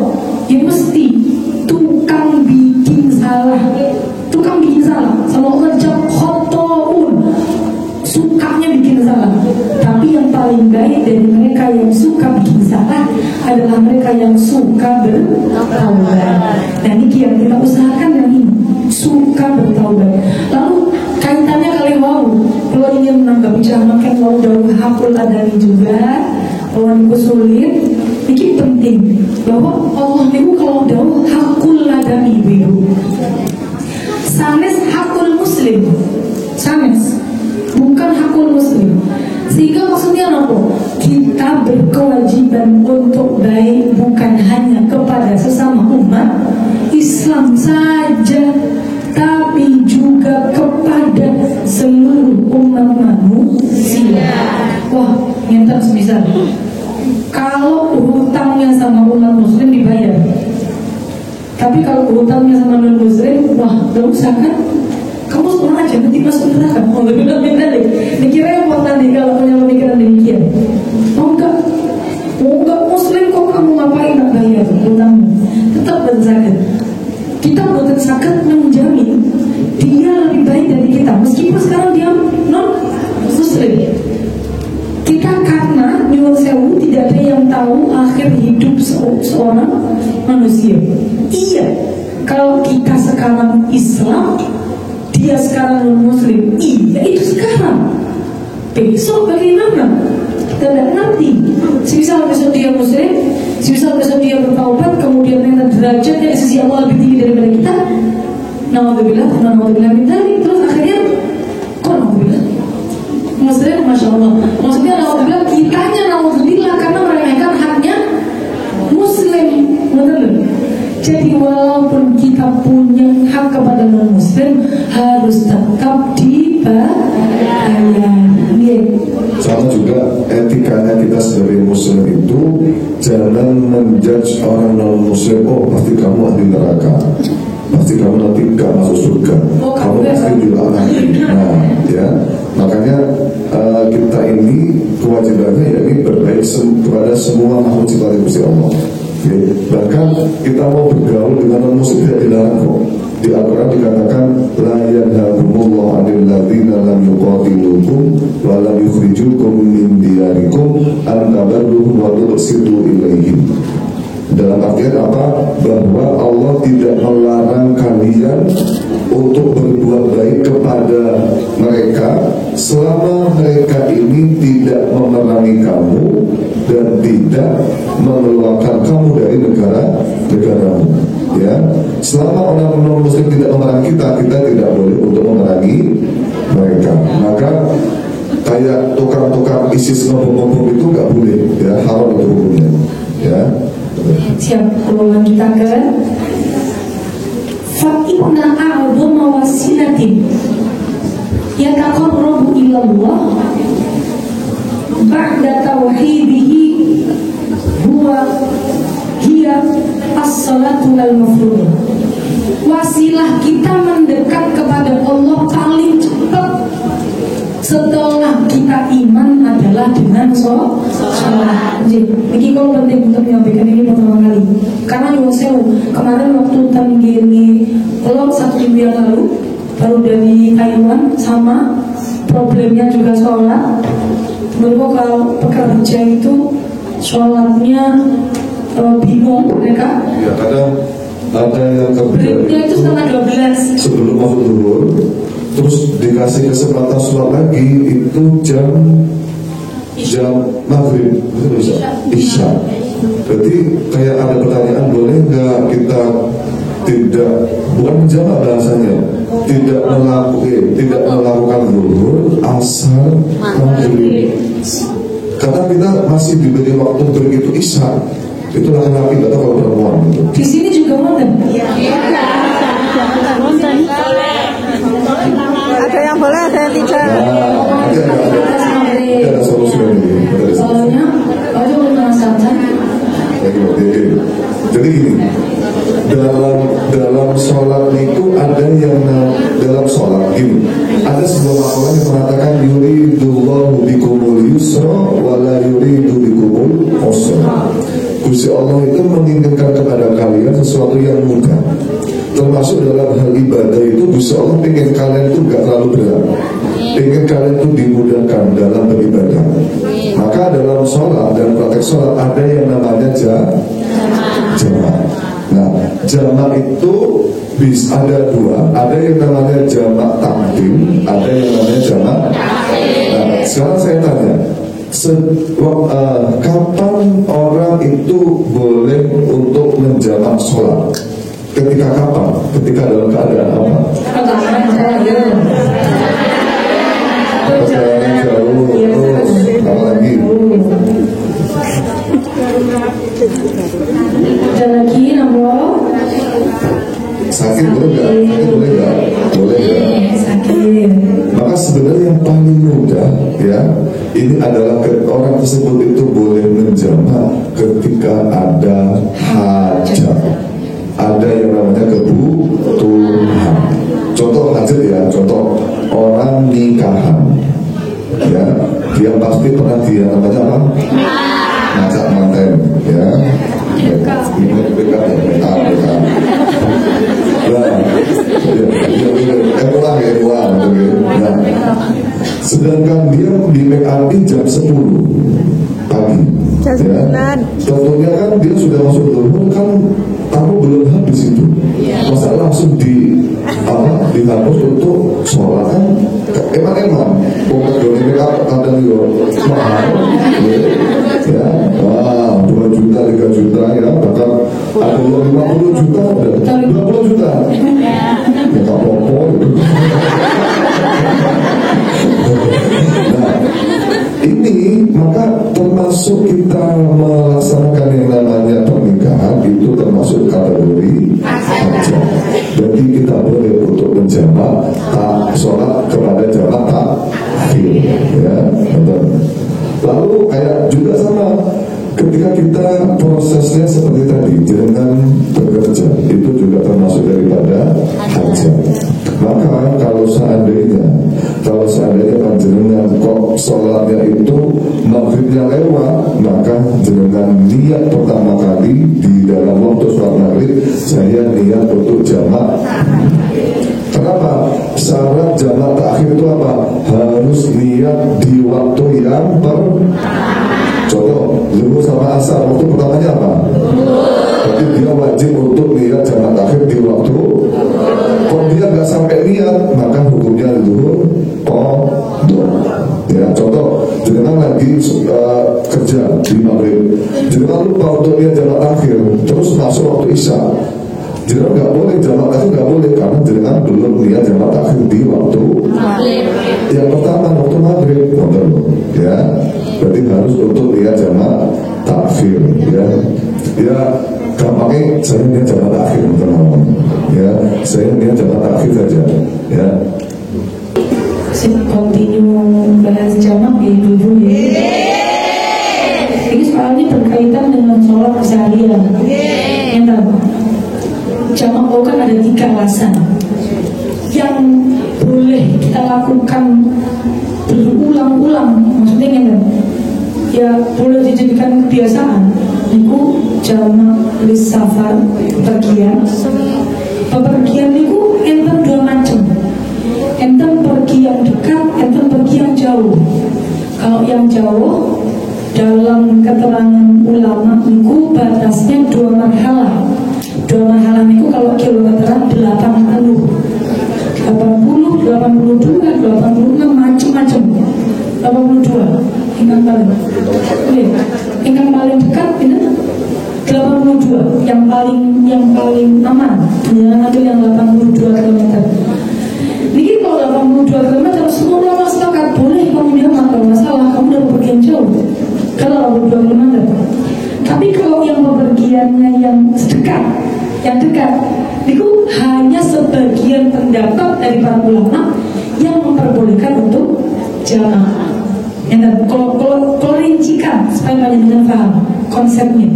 ya mesti tukang bikin salah. Tukang bikin salah, sama Allah dijawab khotomun, sukanya bikin salah. Tapi yang paling baik dari mereka yang suka bikin salah adalah mereka yang suka bertaubat. Dan ini yang kita usahakan, yang ini suka bertaubat. Lalu kaitannya kali wow, kalau ingin menanggapi makan mau daun hakul adani juga, lawan sulit. Ini penting bahwa Allah itu kalau daun hakul adani ibu. Sanes hakul muslim, sanes bukan hakul muslim. Sehingga maksudnya apa? Kita berkewajiban untuk baik bukan hanya kepada sesama umat Islam saja, tapi juga kepada seluruh umat manusia. Wah, nyentak semisal kalau hutangnya sama umat muslim dibayar, tapi kalau hutangnya sama non muslim, wah gak usah kan? Kamu semua aja nanti masuk neraka. Oh, lebih tadi. Dikira yang mau tadi kalau punya pemikiran demikian. Oh enggak muslim kok kamu ngapain nak bayar hutangnya? Tetap berzakat. Kita berzakat menjamin dia lebih baik dari kita, meskipun sekarang dia non muslim. Kita karena nyuwun sewu tidak ada yang tahu akhir hidup seorang manusia. Iya, kalau kita sekarang Islam, dia sekarang non-muslim, iya itu sekarang. Besok bagaimana? Kita tidak ngerti. Semisal besok dia muslim, semisal besok dia bertaubat, kemudian ternyata derajatnya di sisi Allah lebih tinggi daripada kita. Naudzubillah min dzalik. Terus akhirnya kok naudzubillah? Muslim, masya Allah. Maksudnya naudzubillah, kitanya naudzubillah karena meremehkan haknya muslim, betul? Jadi walaupun kita punya hak kepada non-muslim, harus tetap dibayar. Sama juga etikanya kita sebagai muslim itu, jangan menjudge orang non-muslim, oh pasti kamu ahli neraka. pasti kamu nanti gak masuk surga, kamu pasti dilaknati. Nah, ya, makanya kita ini kewajibannya ya ini berbaik kepada semua makhluk ciptaan Gusti Allah. Ya, bahkan kita mau bergaul dengan non-muslim tidak dilarang kok. Di Al-Quran dikatakan la yanhakumullahu 'anil ladzina lam yuqatilukum wa lam yukhrijukum min diyarikum an tabarruhum wa tuqsitu ilaihim. Dalam artian apa? Bahwa Allah tidak melarang kalian untuk berbuat baik kepada mereka selama mereka ini tidak memerangi kamu dan tidak mengeluarkan kamu dari negaramu. Ya, selama orang non-muslim tidak memerangi kita, kita tidak boleh untuk memerangi mereka. Maka kayak tukang-tukang ISIS ngebom-ngebom itu nggak boleh, ya, haram itu hukumnya. Ya. Siap, kalau kita ke fa'inna a'zama wasilatin yataqarrabu ila Allah ba'da tauhidihi huwa hiya as-salatu al-mafruḍah. Wasilah kita mendekat kepada Allah paling cepat setelah kita iman adalah dengan sholat. Jadi kalau penting untuk menyampaikan ini pertama kali, karena Yosef kemarin waktu tanggini kalau 1 minggu yang lalu baru dari Taiwan sama problemnya juga sholat. Menurut kalau pekerja itu sholatnya bingung mereka. Ya, kadang ada yang kerja itu setengah 12 sebelum masuk zuhur, terus dikasih kesempatan sholat lagi itu jam maghrib, isya. Berarti kayak ada pertanyaan, boleh nggak kita tidak, bukan menjawab bahasanya, tidak melakukan zuhur asar maghrib, karena kita masih diberi waktu begitu isya. Itu laki-laki atau kalau perempuan gitu. Di sini juga modern. Ada yang boleh, ada yang tidak. Ada solusi ini. Soalnya, aku belum merasakan. Jadi gini, dalam sholat itu ada yang dalam sholat gini. Ada sebuah makalah yang mengatakan yuridullahu bikumul yusra wa la yuridu bikumul usra. Gusti Allah itu menginginkan kepada kalian sesuatu yang mudah. Termasuk dalam hal ibadah itu Gusti Allah ingin kalian itu gak terlalu berat, ingin kalian itu dimudahkan dalam beribadah. Maka dalam sholat dan praktek sholat ada yang namanya jamak. Nah, jamak itu bisa ada dua, ada yang namanya jamak takdim, ada yang namanya jamak. Nah, sekarang saya tanya, kapan orang itu boleh untuk menjamak sholat? Ketika kapan? Ketika dalam keadaan apa? Perjalanan jauh, terus apa lagi? Ada lagi nomor Sakit boleh nggak? Sakit boleh nggak? Boleh nggak? sakit. Maka sebenarnya yang paling mudah, ya, ini adalah orang tersebut itu boleh menjamak ketika ada hajat, ada yang namanya kebutuhan. Contoh hajat ya, contoh orang nikahan, ya, dia pasti pernah dia namanya apa? Ngajak manten, ya. BK. Nah, sedangkan dia di make up jam 10 pagi, ya. Contohnya kan dia sudah masuk zuhur kan, kamu belum habis itu, masa langsung dihapus untuk sholat kan? Emang pokoknya di make up kadang mahal, ya. Wah, 2 juta, 3 juta, ya, bahkan ada yang 50 juta, ada 20 juta. Ya tak apa-apa gitu. Nah, ini maka termasuk kita melaksanakan yang namanya pernikahan itu termasuk kategori hajat. Jadi kita boleh untuk menjamak sholat kepada jamak takhir, ya. Lalu kayak juga sama ketika kita prosesnya seperti tadi, dengan bekerja itu juga termasuk daripada hajat. Maka kalau seandainya panjenengan kok sholatnya itu maghribnya lewat, maka jenengan niat pertama kali di dalam waktu sholat maghrib, saya niat untuk jamak. Kenapa? Syarat jamak takhir itu apa? Harus niat di waktu yang contoh, zuhur sama asar, waktu pertamanya apa? Berarti dia wajib untuk niat jamak takhir di waktu. Kalau dia nggak sampai niat, maka hukumnya zuhur qadha. Ya, contoh, jenengan lagi kerja di maghrib, jenengan lupa untuk niat jamak takhir, terus masuk waktu isya. Jenengan nggak boleh jamak takhir, nggak boleh karena jenengan belum niat jamak takhir di waktu yang pertama, waktu maghrib, ya. Berarti harus untuk niat jamak takhir, ya. Ya, gampangnya saya niat jamak takhir, teman-teman. Ya, saya niat jamak takhir saja, ya. Saya continue bahas jamak ya dulu ya. Ini soalnya berkaitan dengan sholat keseharian. Jamak kan ada 3 alasan yang boleh kita lakukan berulang-ulang. Maksudnya kan, ya boleh dijadikan kebiasaan. Itu jamak lisafar, bepergian. Bepergian itu enten 2 macam. Enten pergi yang dekat, enten pergi yang jauh. Kalau yang jauh, dalam keterangan ulama itu batasnya 2 marhalah. 2 marhalah itu kalau kilometeran 80, 82, 86 macam-macam. 82 yang paling dekat itu 82, yang paling aman. Jangan ambil yang 82 km. Ini kalau 82 km semua ulama sepakat boleh kamu jamak, kalau masalah kamu udah bepergian jauh. Kalau 82 km. Tapi kalau yang bepergiannya yang dekat, itu hanya sebagian pendapat dari para ulama yang memperbolehkan untuk jamak. Kalau rincikan supaya banyak paham konsepnya.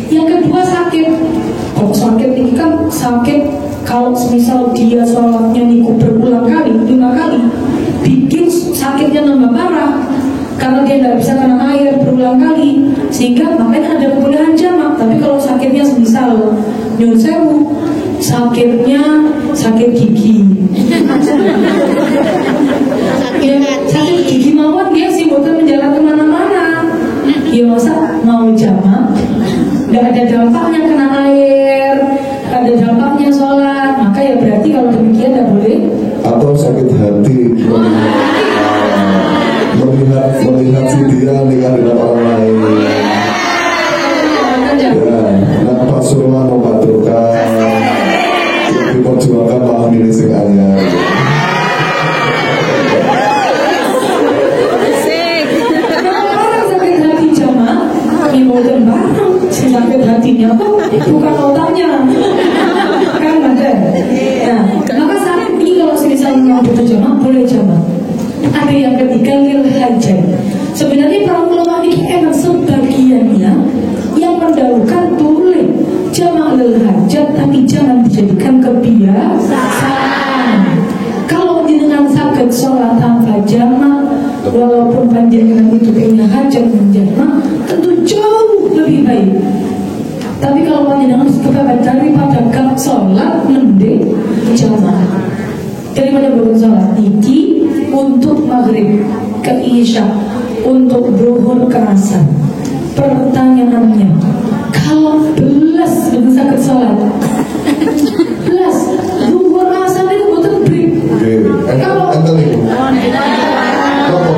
Yang kedua sakit. Kalau sakit ini kan sakit, kalau misal dia sholatnya niku berulang kali, 5 kali, bikin sakitnya nambah parah karena dia nggak bisa kena air berulang kali, sehingga makanya ada kebolehan jamak. Tapi kalau sakitnya misal nyuwun sewu, sakitnya sakit gigi, ya, sakit gigi mawon dia sih bukan menjalan kemana-mana. Ya masa mau jamak, nggak ada dampaknya kena air, nggak ada dampaknya sholat, maka ya berarti kalau demikian nggak boleh. Atau sakit hati melihat si dia nikah dengan orang lain. Ya, nah Pasuruan membaturkan, diperjuangkan malah milih sing anyar. Sakit hati jamak, mimoten bareng. Si sakit hatinya bukan otaknya, kan ada. Nah, maka saat ini kalau misalnya mau butuh jamak, boleh jamak. Ada yang ketiga lil hajat. Sebenarnya para ulama ini emang sebagiannya yang mendahulukan boleh jamak lil hajat, tapi jangan dijadikan kebiasaan. Kalau jenengan sakit sholat tanpa jamak, walaupun panjenengan itu punya hajat menjamak, tentu jauh lebih baik. Tapi kalau panjenengan kepepet daripada gak sholat, mending jamak. Daripada belum sholat iki untuk maghrib ke isya, untuk zuhur ke asar. Pertanyaannya, kalau belas belum sakit sholat, belas zuhur asar itu butuh break. Kalau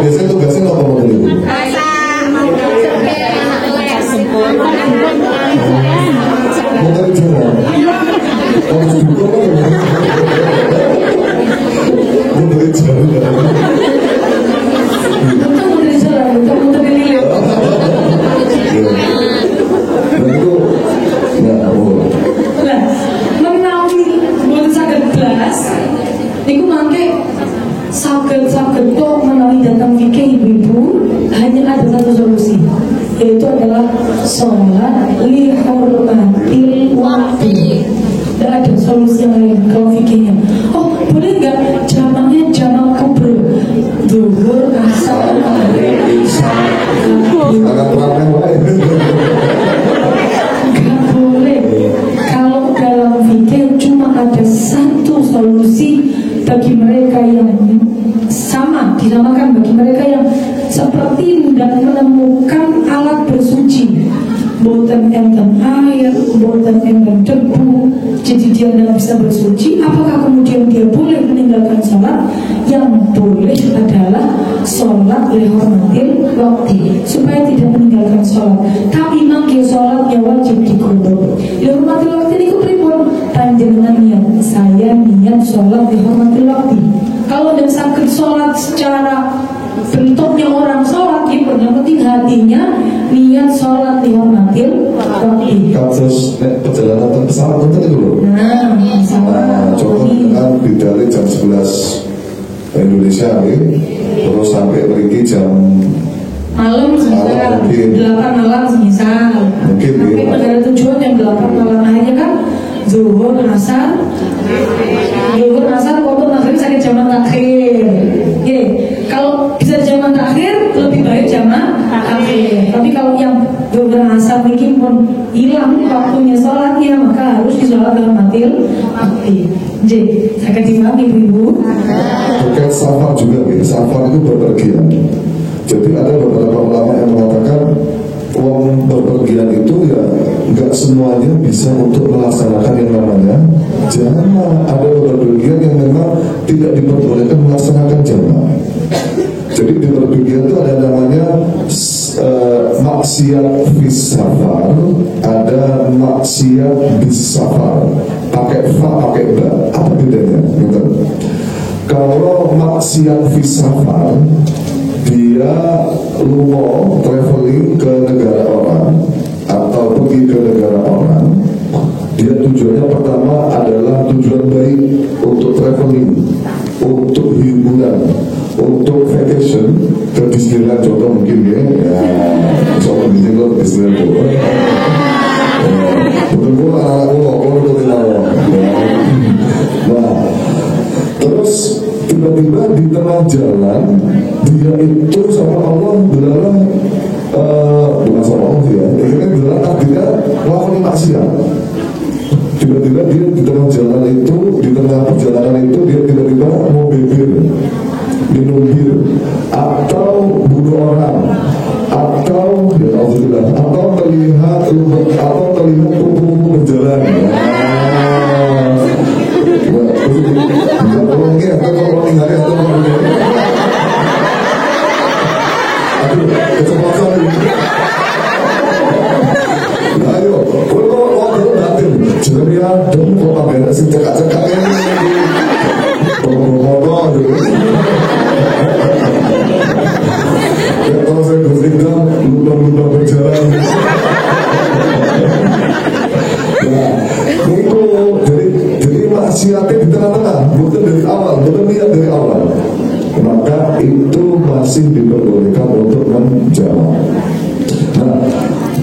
biasanya tugasnya apa mau itu? Mau jalan. yaitu adalah sholat li hurmatil waqti. Tidak ada solusi yang lain kalau fikirnya. Oh, boleh nggak jamaknya jamak kubur, zuhur, asar, maghrib, isya. Nggak boleh. Kalau dalam fikir cuma ada satu solusi bagi mereka yang sama, dinamakan bagi mereka yang seperti tidak menemukan alat bersuci, boten enten air, boten enten debu, jadi dia tidak bisa bersuci. Apakah kemudian dia boleh meninggalkan sholat? Yang boleh adalah sholat lihormatil waktu, supaya tidak meninggalkan sholat. Tapi mangke sholatnya wajib dikumpul. Lihormatil waktu ini kepribun panjenengan niat, saya niat sholat lihormatil waktu. Kalau tidak sakit sholat secara bentuknya orang sholat gitu, yang penting hatinya niat sholat dihormatil waktu. Kasus perjalanan pesawat itu dulu. Coba dengan bidari jam 11 Indonesia terus sampai pergi jam malam sekitar 8 malam semisal. Mungkin sampai pada tujuan jam 8 malam, akhirnya kan zuhur, asar, waktu maghrib sakit jaman terakhir. Kalau bisa jaman terakhir lebih baik jaman akhir. Tapi kalau yang zuhur, asar mungkin pun hilang waktunya sholatnya, maka harus disolat dalam matil waktu. Jadi saya kasih ibu. Terkait safar juga, safar itu berpergian. Jadi ada beberapa ulama yang mengatakan uang berpergian itu ya nggak semuanya bisa untuk melaksanakan yang namanya jamaah. Ada berpergian yang memang tidak diperbolehkan melaksanakan jamaah. Jadi di berpergian itu ada namanya maksiat fis safar, ada maksiat bis safar. Pakai fa, pakai ba. Apa bedanya? Gitu. Kalau maksiat fis safar, dia lungo traveling ke negara orang atau pergi ke negara orang, dia tujuannya pertama adalah tujuan baik untuk traveling, untuk hiburan, untuk vacation ke Disneyland contoh mungkin ya, soal Disneyland tuh. Betul Nah, terus tiba-tiba di tengah jalan dia itu sama Allah belalah, bukan sama Allah ya, akhirnya belalah takdirnya melakukan maksiat. Tiba-tiba dia di tengah jalan itu, di tengah perjalanan itu dia tiba-tiba mau bibir, minum bir, atau bunuh orang, atau ya alhamdulillah, atau terlihat kupu-kupu berjalan. Ayo, kalau batin, jangan ya, dong kok ada sih cekak-cekak ini, motor, ya kalau saya bersikap, lupa berjalan. Nah, itu jadi maksiatnya di tengah-tengah, bukan dari awal, bukan niat dari awal. Maka itu masih diperbolehkan untuk menjawab. Nah,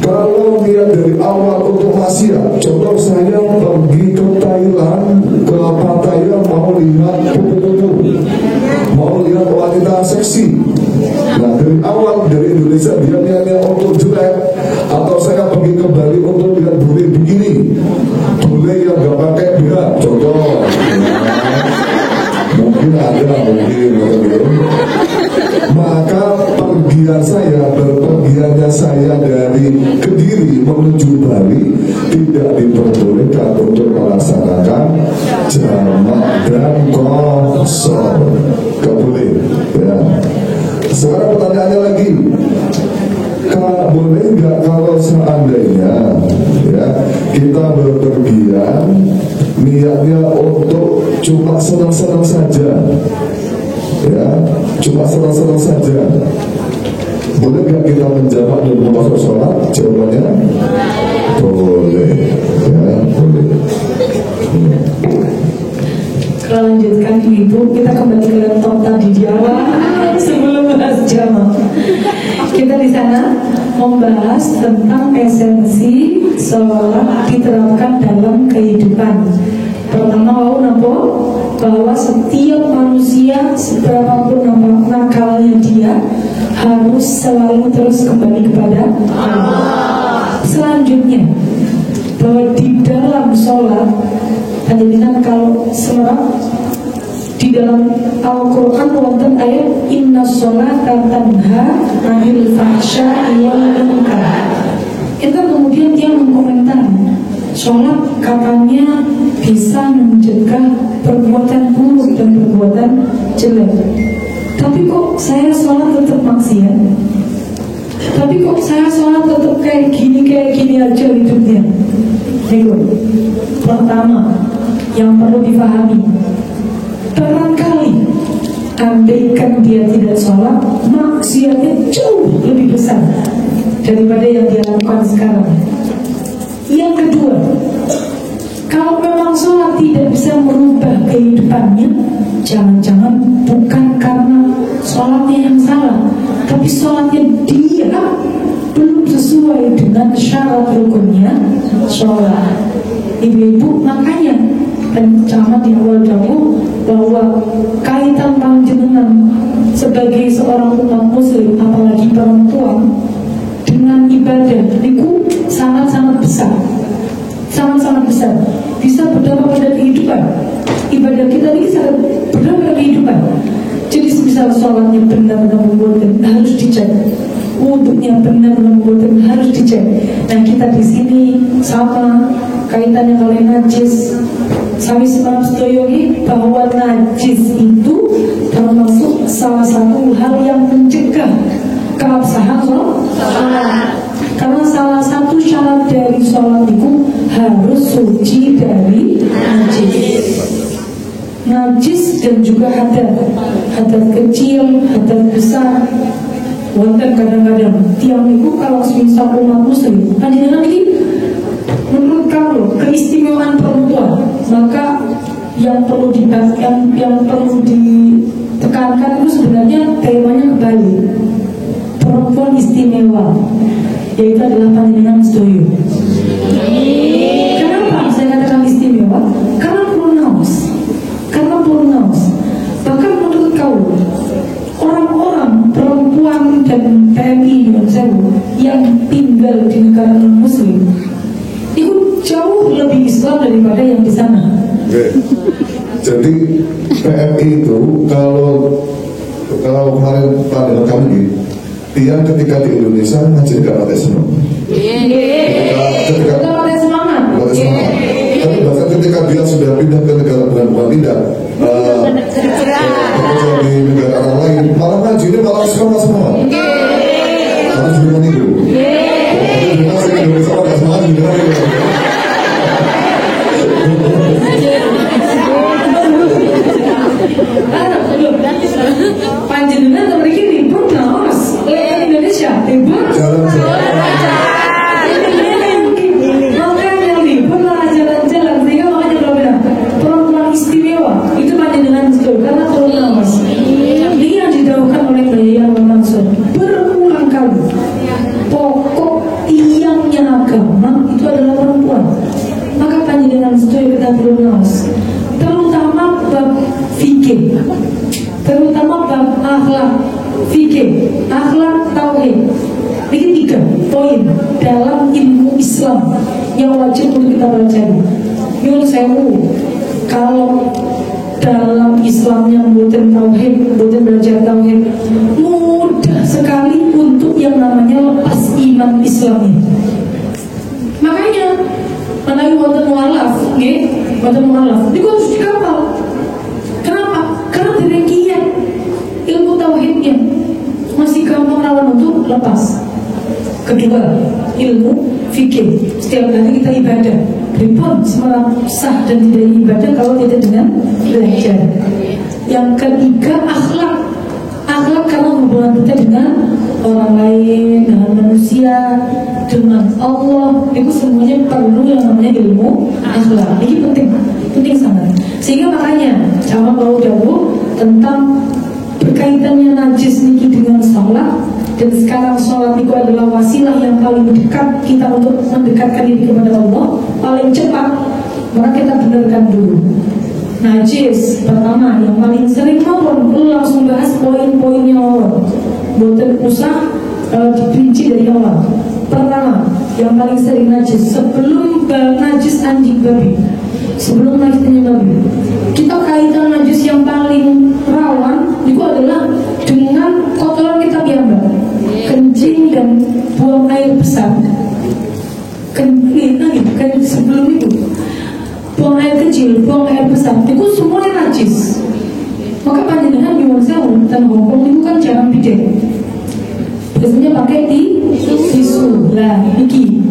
kalau niat dari awal untuk maksiat, contoh saya pergi ke Thailand, ke Pattaya mau lihat kupu-kupu, mau lihat wanita seksi. Nah, dari awal dari Indonesia dia niatnya untuk jelek, atau saya pergi ke Bali untuk lihat bule begini, bule yang gak pakai BH, contoh. Mungkin ada, maka berpergiannya saya dari Kediri menuju Bali tidak diperbolehkan untuk melaksanakan jamak dan qasar. Gak boleh ya. Sekarang pertanyaannya lagi, boleh nggak kalau seandainya ya kita berpergian niatnya untuk cuma senang-senang saja, ya, cuma senang-senang saja, boleh nggak kita menjamak dan memasuk sholat? Jawabannya boleh, ya, boleh. Kita lanjutkan ibu, kita kembali ke laptop tadi di awal sebelum bahas jamak. Kita di sana membahas tentang esensi sholat diterapkan dalam kehidupan. Pertama bahwa setiap manusia seberapapun nakalnya dia harus selalu terus kembali kepada Allah. Selanjutnya bahwa di dalam sholat hadirin kalau sholat di dalam Al-Quran wonten ayat inna sholata tanha 'anil fahsya'i wal munkar. Itu kemudian dia mengkomentar sholat katanya bisa mencegah perbuatan buruk dan perbuatan jelek. Tapi kok saya sholat tetap maksiat? Tapi kok saya sholat tetap kayak gini aja hidupnya? Pertama yang perlu dipahami, barangkali andaikan dia tidak sholat, maksiatnya jauh lebih besar daripada yang dia lakukan sekarang. Yang kedua, kalau memang sholat tidak bisa merubah kehidupannya, jangan-jangan bukan karena sholatnya yang salah, tapi sholatnya dia belum sesuai dengan syarat rukunnya sholat. Ibu-ibu, makanya pencamat di awal jauh bahwa kaitan panjenengan sebagai seorang umat muslim, apalagi perempuan, dengan ibadah itu sangat-sangat besar, sangat-sangat besar. Bisa berdampak pada kehidupan. Ibadah kita ini sangat berdampak pada kehidupan. Jadi misal sholatnya benar-benar membuatkan, harus dicek. Wudhunya benar-benar membuatkan, harus dicek. Nah kita di sini sama kaitannya oleh najis. Sami semalam setuju bahwa najis itu termasuk salah satu hal yang mencegah keabsahan sholat. Karena salah satu syarat dari sholat itu harus suci dari najis. Najis dan juga hadas kecil, hadas besar. Wonten kadang-kadang tiang itu kalau misal umat muslim, panjenengan ini menurut kamu keistimewaan perempuan, maka yang perlu ditekankan itu sebenarnya temanya kembali perempuan istimewa, yaitu adalah panjenengan setuju. Kenapa saya katakan istimewa? Karena purnaus. Bahkan menurut kau orang-orang perempuan dan PMI yang tinggal di negara muslim itu jauh lebih Islam daripada yang di sana. Jadi PMI itu kalau kemarin pandangan kami, dia ketika di Indonesia ngaji nggak pakai senang. Ketika pakai semangat. Tapi bahkan ketika dia sudah pindah ke negara bukan pindah, di negara orang lain, malah ngaji ini malah semangat semua. Harus dengan itu. Jadi masih Indonesia pakai semangat dengan itu. Panjenengan memiliki libur naos Indonesia libur makanya libur malah jalan-jalan sehingga makanya kalau bilang perempuan istimewa itu panjenengan betul karena perlu naos ini yang didahulukan oleh Bayan Mansur berulang kali. Pokok tiangnya agama itu adalah perempuan, maka panjenengan setuju kita perlu naos, terutama bab fikih, terutama bab akhlak fikih, akhlak tauhid. Ini 3 poin dalam ilmu Islam yang wajib untuk kita pelajari. Yun sewu, kalau dalam Islamnya bukan tauhid, bukan belajar tauhid, mudah sekali untuk yang namanya lepas iman Islam ini. Makanya menawi wonten mualaf, nggih, wonten mualaf, niku harus dikapal. Kenapa? Karena demikian ilmu tauhidnya masih gampang rawan untuk lepas. Kedua, ilmu fikih. Setiap hari kita ibadah. Ribut semalam sah dan tidak ibadah kalau tidak dengan belajar. Yang ketiga, akhlak. Akhlak karena hubungan kita dengan orang lain, dengan manusia, dengan Allah, itu semuanya perlu yang namanya ilmu akhlak. Ini penting sangat. Sehingga makanya sama baru jauh tentang berkaitannya najis niki dengan sholat, Dan sekarang sholat itu adalah wasilah yang paling dekat kita untuk mendekatkan diri kepada Allah, paling cepat. Maka kita benarkan dulu. Najis pertama yang paling sering maupun lu langsung bahas poin-poinnya Allah. Bukan usah diperinci dari awal. Pertama yang paling sering najis sebelum najis anjing babi, sebelum najis anjing babi, kita kaitan najis yang paling rawan itu adalah dengan kotoran kita biamba, kencing dan buang air besar. Sebelum itu buang air kecil, buang air besar, itu semuanya najis. Maka panjenengan nyuwun sewu dan Hongkong itu kan jarang bidet. Biasanya pakai tisu. Lah, iki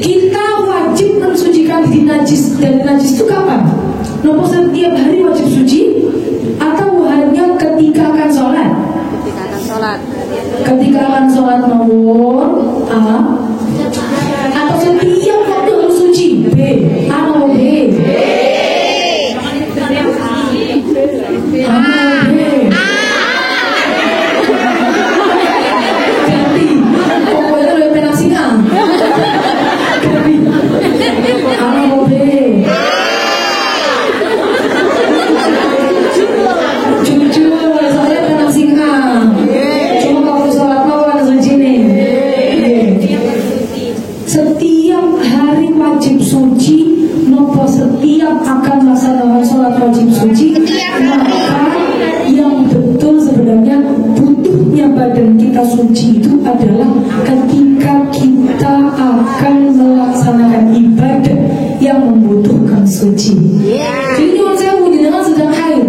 kita wajib mensucikan diri najis. Dan najis itu kapan? Nopo setiap hari wajib suci atau hanya ketika akan sholat? Ketika akan sholat mawon A. Atau setiap waktu harus suci B. A atau B? Suci itu adalah ketika kita akan melaksanakan ibadah yang membutuhkan suci. Jadi kalau saya panjenengan sedang haid,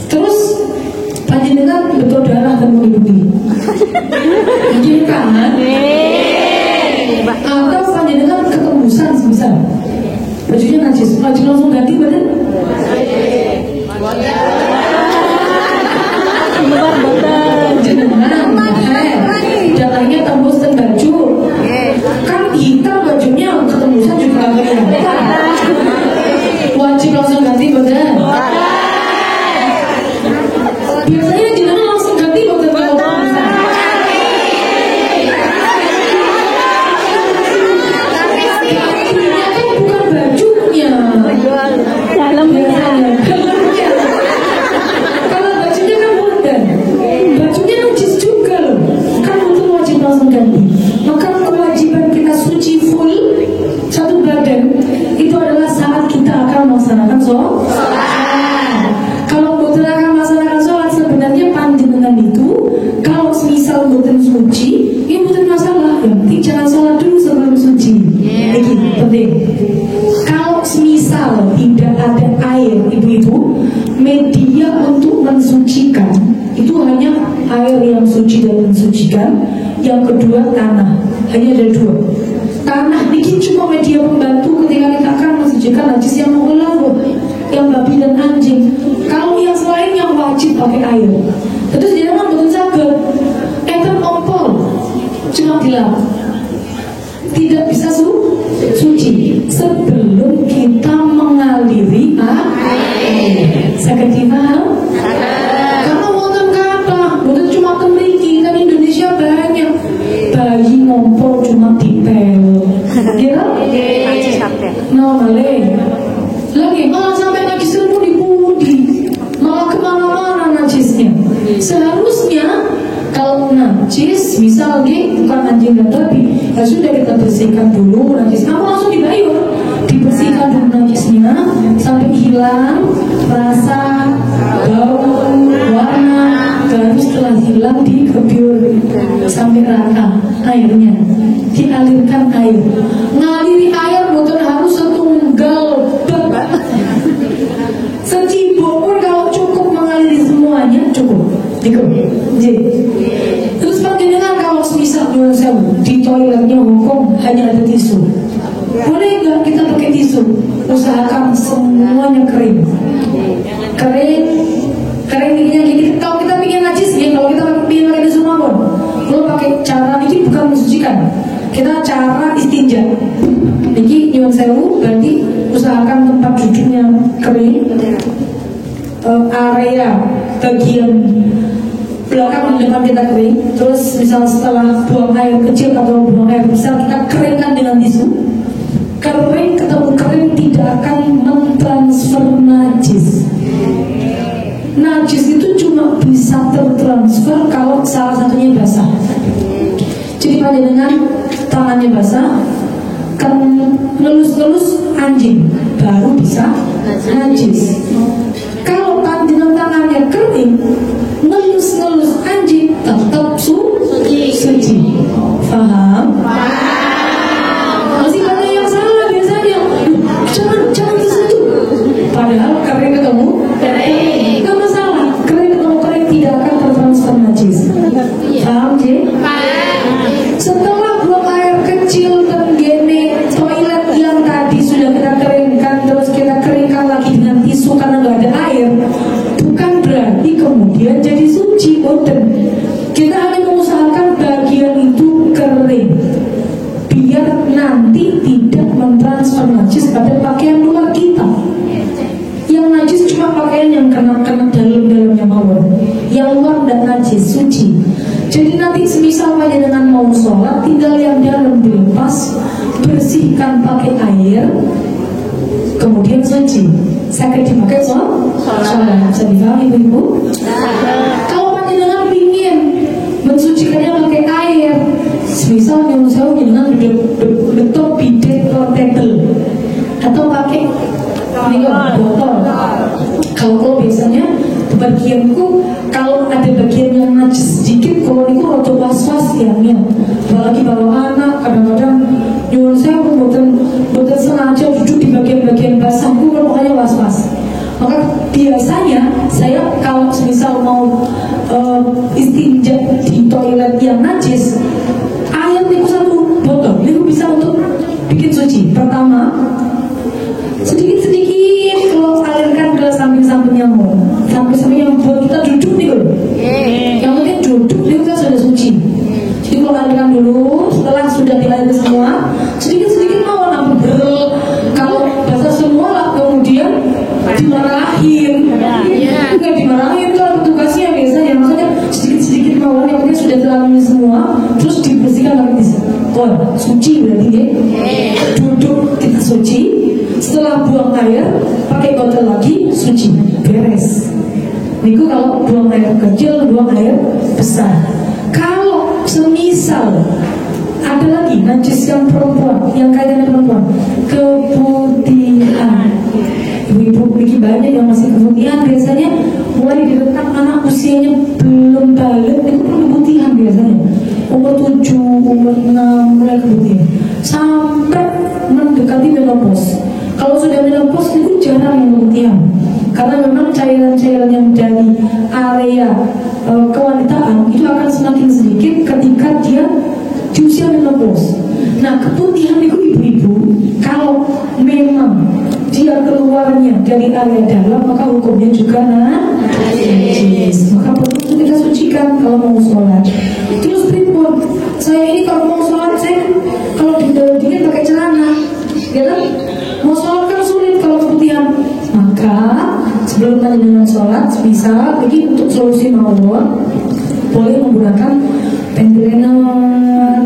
terus panjenengan betul darah dan mengikuti, mungkin kan? Atau panjenengan kekembusan semisal, bajunya najis, langsung ganti badan. Darahnya tembus dan baju kan hitam, bajunya ketembusan juga kelihatan. Wajib langsung ganti badan. Biasanya jenengan langsung ganti badan. Itu bukan bajunya, dalamnya. Kalau bajunya kan modern, bajunya najis juga loh. Langsung ganti. Maka kewajiban kita suci full satu badan itu adalah saat kita akan melaksanakan sholat. Kalau bukan akan melaksanakan sholat, sebenarnya panjenengan itu kalau misal bukan suci, ini bukan masalah. Yang penting jangan sholat dulu sebelum suci. Ini penting. Kalau misal tidak ada air, ibu-ibu, media untuk mensucikan itu hanya air yang suci dan mensucikan. Yang kedua tanah, hanya ada dua. Tanah ini cuma media pembantu ketika kita akan mensucikan najis yang mengular, yang babi dan anjing. Kalau yang selain yang wajib pakai air. Terus dia kan betul sabar, kan ompol, cuma bilang tidak bisa suci sebelum kita mengaliri air. Sakit dipaham? Kalau wonten kata, wonten cuma temriki kan Indonesia banyak bayi ngompol cuma dipel, gitu? No malih. Lagi malah sampai najis itu dipundi, malah kemana-mana najisnya. Seharusnya kalau najis, misal bukan anjing dan babi, ya sudah kita bersihkan dulu najisnya, langsung dibayur, dibersihkan dulu najisnya sampai hilang rasa, bau, warna, baru setelah hilang dikebyur sampai rata airnya, dialirkan air. Ngaliri air bukan harus setunggal bak, secibuk pun kalau cukup mengaliri semuanya cukup. Terus panjenengan kalau misal di toiletnya Hongkong hanya ada tisu, boleh nggak kita pakai tisu? Usahakan semuanya kering. Keringnya gini. Kalau kita bikin najis ya, kalau kita bikin pakai tisu mawon, kalau pakai cara ini bukan mensucikan, kita cara istinja. Niki nyuwun sewu, berarti usahakan tempat duduknya kering, area bagian belakang depan kita kering, terus misal setelah buang air kecil atau buang air besar kita keringkan dengan tisu, kering ketemu kering tidak akan mentransfer najis. Najis itu cuma bisa tertransfer kalau salah satunya basah. Jadi pada dengan tangannya basah, kan ngelus-ngelus anjing baru bisa najis. Kalau dengan tangannya kering, ngelus-ngelus anjing tetap suci. Paham? Masih ada yang salah biasanya. Jangan ke situ. Padahal kering ketemu kering. Gak masalah. Kering ketemu kering tidak akan tertransfer najis. Paham, J? Setelah buang air kecil tenggene toilet yang tadi sudah kita keringkan, terus kita keringkan lagi dengan tisu karena nggak ada air, bukan berarti kemudian jadi suci, boten. Kita hanya mengusahakan bagian itu kering biar nanti tidak mentransfer najis pada pakaian luar kita. Yang najis cuma pakaian yang kena dalam-dalamnya mawon, yang luar dan najis suci. Jadi nanti semisal dengan mau sholat, tinggal yang dalam dilepas, bersihkan pakai air, kemudian suci. Sakit dipakai sholat. Bisa difahami ibu-ibu? Kalau panjenengan ingin mensucikannya pakai air, semisal yang saya dengan betul bidet portable atau pakai botol. Kalau biasanya bagianku kalau ada bagian yang najis sedikit, kalau itu rada was-was ya, apalagi bawa anak, kadang-kadang nyuwun saya bukan sengaja duduk di bagian-bagian basahku, kalau hanya was-was. Maka biasanya saya kalau misal mau istinja di toilet yang najis, air itu satu botol, itu bisa untuk bikin suci. Pertama, sedikit-sedikit kalau alirkan ke samping-samping nyamuk, samping-samping yang buat kita duduk nih loh. Yang penting duduk itu kan sudah suci. Jadi kalau alirkan dulu, setelah sudah dialir semua, sedikit-sedikit mau nambah. Kalau basah semua lah kemudian dimarahin. Enggak dimarahin kalau tugasnya biasanya, maksudnya sedikit-sedikit mau yang penting sudah teralami semua, terus dibersihkan lagi di suci berarti ya. Duduk kita suci. Setelah buang air, pakai botol lagi, suci, beres. Niku kalau buang air kecil, buang air besar. Kalau semisal ada lagi najis yang perempuan, yang kaitannya perempuan, keputihan. Ibu-ibu ini banyak yang masih keputihan, biasanya mulai direkam anak usianya belum balik, itu keputihan biasanya. Umur 7, umur 6 mulai keputihan, sampai mendekati menopause. Kalau sudah menopause itu jarang yang keputihan, karena memang cairan-cairan yang dari area kewanitaan itu akan semakin sedikit ketika dia di usia menopause. Nah, keputihan itu ibu-ibu kalau memang dia keluarnya dari area dalam, maka hukumnya juga najis. Maka perlu kita sucikan kalau mau sholat. Terus pripun? Saya ini kalau mau sholat, saya kalau di dalam dingin pakai celana, ya kan? Mau sholat kan sulit kalau keputihan. Maka sebelum dengan sholat, bisa begini untuk solusi mawon, boleh menggunakan pendrener,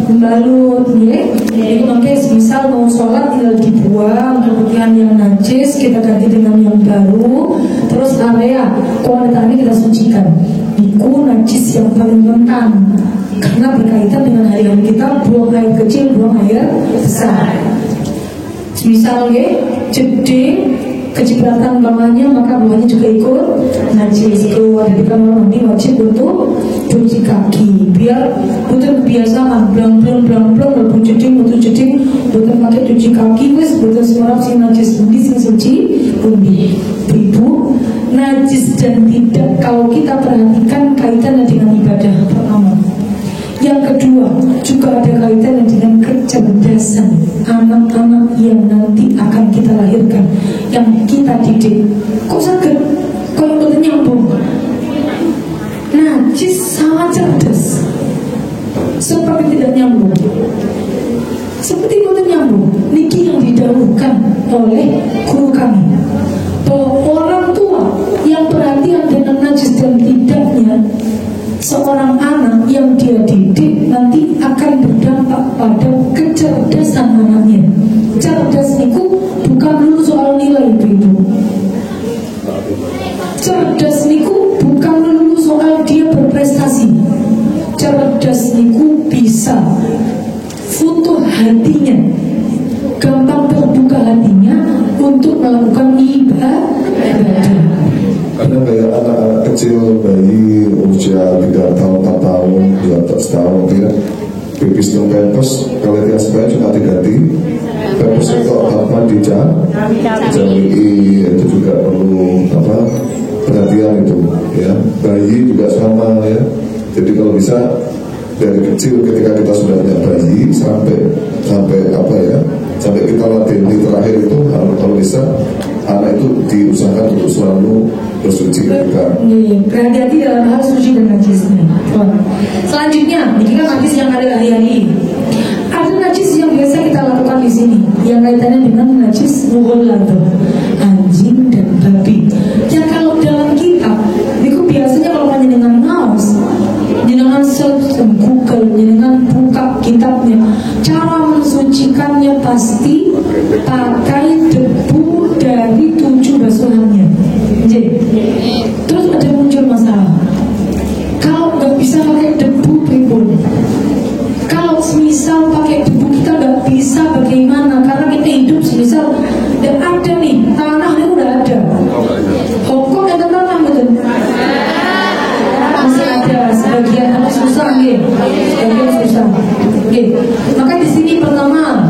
pembalut, ya. Jadi makanya misal mau sholat tinggal dibuang keputihan yang najis, kita ganti dengan yang baru. Terus area kualitas ini kita sucikan. Iku najis yang paling rentan karena berkaitan dengan hari-hari kita, buang air kecil, buang air besar. Misalnya jeding kecipratan bawahnya, maka bawahnya juga ikut najis. Keluar dari kamar mandi wajib untuk cuci kaki, biar bukan kebiasaan blang lebu jeding bukan pakai cuci kaki, wes bukan semua si najis bundi sing suci bundi. Ibu, najis dan tidak kalau kita perhatikan kaitannya dengan ibadah pertama. Yang kedua, juga ada kaitannya dengan kecerdasan anak-anak yang nanti akan kita lahirkan, yang kita didik. Kok sakit? Kok yang nyambung? Najis sangat cerdas, seperti tidak nyambung. Seperti itu nyambung. Niki yang didahulukan oleh guru kami, bahwa orang tua yang perhatian dengan najis dan tidaknya seorang anak yang dia didik nanti akan berdampak pada kecerdasan anaknya. Cerdas niku bukan dulu soal nilai ibu. Cerdas niku bukan dulu soal dia berprestasi. Cerdas niku bisa futuh hatinya, gampang terbuka hatinya untuk melakukan ibadah. Karena kayak anak-anak kecil, bayi usia 3 tahun, 4 tahun, 2 tahun ya, pipis dan pampers, kalau dia sebenarnya cuma diganti pampers itu tanpa dijamai, itu juga perlu perhatian itu ya. Bayi juga sama ya. Jadi kalau bisa dari kecil ketika kita sudah punya bayi sampai sampai kita latih di terakhir itu kalau bisa anak itu diusahakan untuk selalu bersuci ketika berhati-hati dalam hal suci dan najisnya. Selanjutnya, ini kan najis yang ada hari-hari. Ada najis yang biasa kita lakukan di sini, yang kaitannya dengan najis mughalladh, anjing dan babi. Yang kalau dalam kitab, itu biasanya kalau panjenengan ngaos, jenengan search Google, jenengan buka kitabnya, cara mensucikannya pasti pakai debu dari 7 basuhannya. Terus ada muncul masalah. Kalau nggak bisa pakai debu pripun? Kalau semisal pakai debu kita nggak bisa bagaimana? Karena kita hidup semisal dan ada nih tanahnya udah ada. Hongkong ada tanah betul. Masih ada sebagian susah gitu. Sebagian susah. Maka di sini pertama,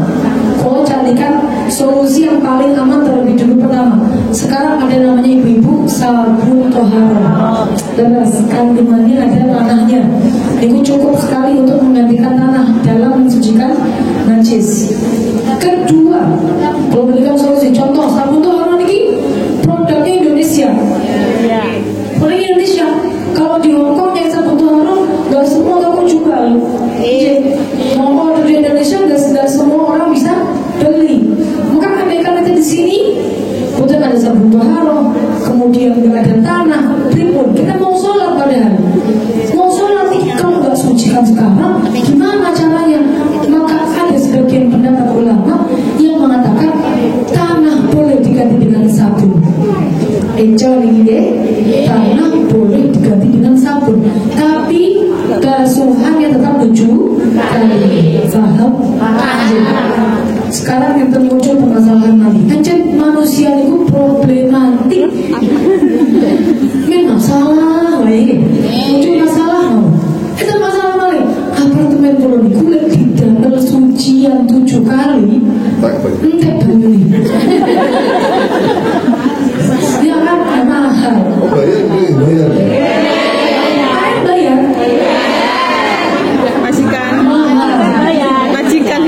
kalau carikan solusi yang paling aman terlebih dulu pertama. Sekarang ada namanya ibu-ibu sabun tohara. Beras kandungannya ada tanahnya. Itu cukup sekali untuk menggantikan tanah dalam mensucikan najis. Kedua, kalau berikan solusi, contoh sabun tohara ini produknya Indonesia. Produk Indonesia. Kalau di Hongkong yang sabun tohara nggak semua toko jual. Mau order di Indonesia nggak semua orang bisa beli. Maka andaikan kita di sini udah ada sabun tohara, kemudian nggak ada tanah, pripun kita mau sholat padahal mau sholat nih kalau nggak sucikan sekarang, gimana caranya? Maka ada sebagian pendapat ulama yang mengatakan tanah boleh diganti dengan sabun. Tanah boleh diganti dengan sabun, tapi basuhannya tetap 7 kali. Paham? Sekarang yang muncul permasalahan lagi. Anjir manusia itu problematik. Memang masalah lagi. Muncul masalah. Itu masalah lagi. Apartemen pulau di kulit didamel sucian 7 kali. Enggak beli. Ya kan mahal. bayar. Bayar.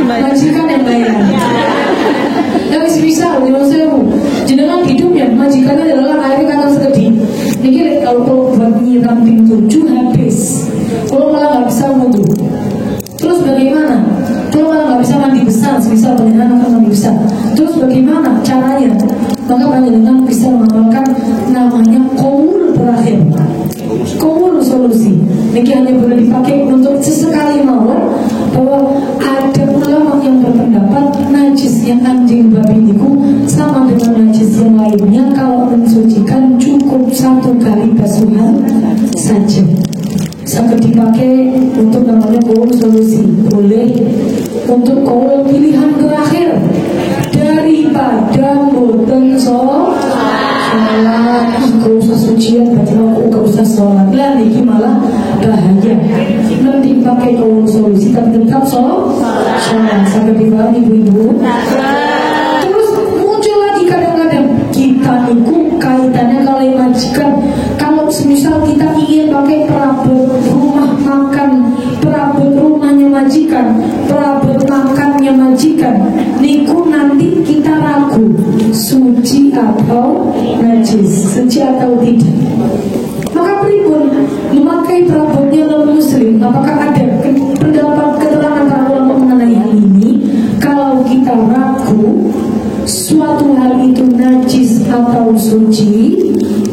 Majikan yang bayar. Yang bisa jenengan hidupnya majikannya adalah air kata segede. Ini kalau buat nyiram pintu 7 habis. Kalau malah nggak bisa wudhu. Terus bagaimana? Kalau malah nggak bisa mandi besar, misal panjenengan akan mandi besar. Terus bagaimana caranya? Maka panjenengan bisa mengamalkan namanya qaul terakhir. Qaul solusi. Ini hanya boleh dipakai untuk sesekali mawar, bahwa ada ulama yang berpendapat najis yang anjing babi itu sama dengan najis yang lainnya. Kalau mensucikan cukup 1 kali basuhan saja. Sampai dipakai untuk namanya qaul solusi. Boleh untuk qaul pilihan terakhir daripada boten sholat. Gak usah sucian, berarti aku gak usah sholat. Lah ini malah bahaya. Nanti pakai qaul solusi tapi tetap sholat. Sampai dipahami ibu-ibu. Terus muncul lagi kadang-kadang kita itu kaitannya kalau majikan. Kalau semisal kita ingin pakai perabot rumah makan, perabot rumahnya majikan, perabot makannya majikan, niku nanti kita ragu suci atau najis, suci atau tidak. Maka pripun memakai perabotnya non muslim? Apakah ada pendapat keterangan para ulama mengenai hal ini? Kalau kita ragu suatu hal itu najis atau suci,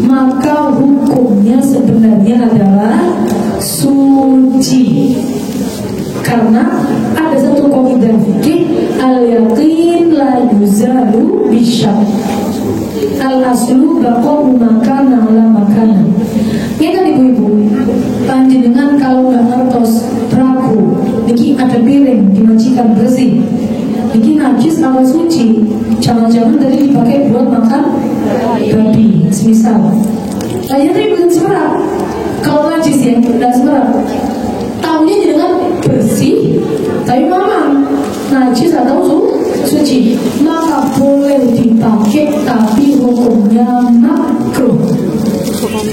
maka hukumnya sebenarnya adalah suci. suci. Karena ada satu kaidah fikih, al-yaqin la yuzalu bisyak, al-aslu baqa'u makana ala makana. Ya kan ibu-ibu, panjenengan kalau nggak ngertos ragu, niki ada piring dimajikan bersih, niki najis atau suci, jangan-jangan tadi dipakai buat makan babi, semisal. Kayaknya tadi bukan semerap. Kalau najis ya, tidak semerap. Tahunya dengan bersih, tapi mama najis atau suci, maka boleh dipakai, tapi hukumnya makruh.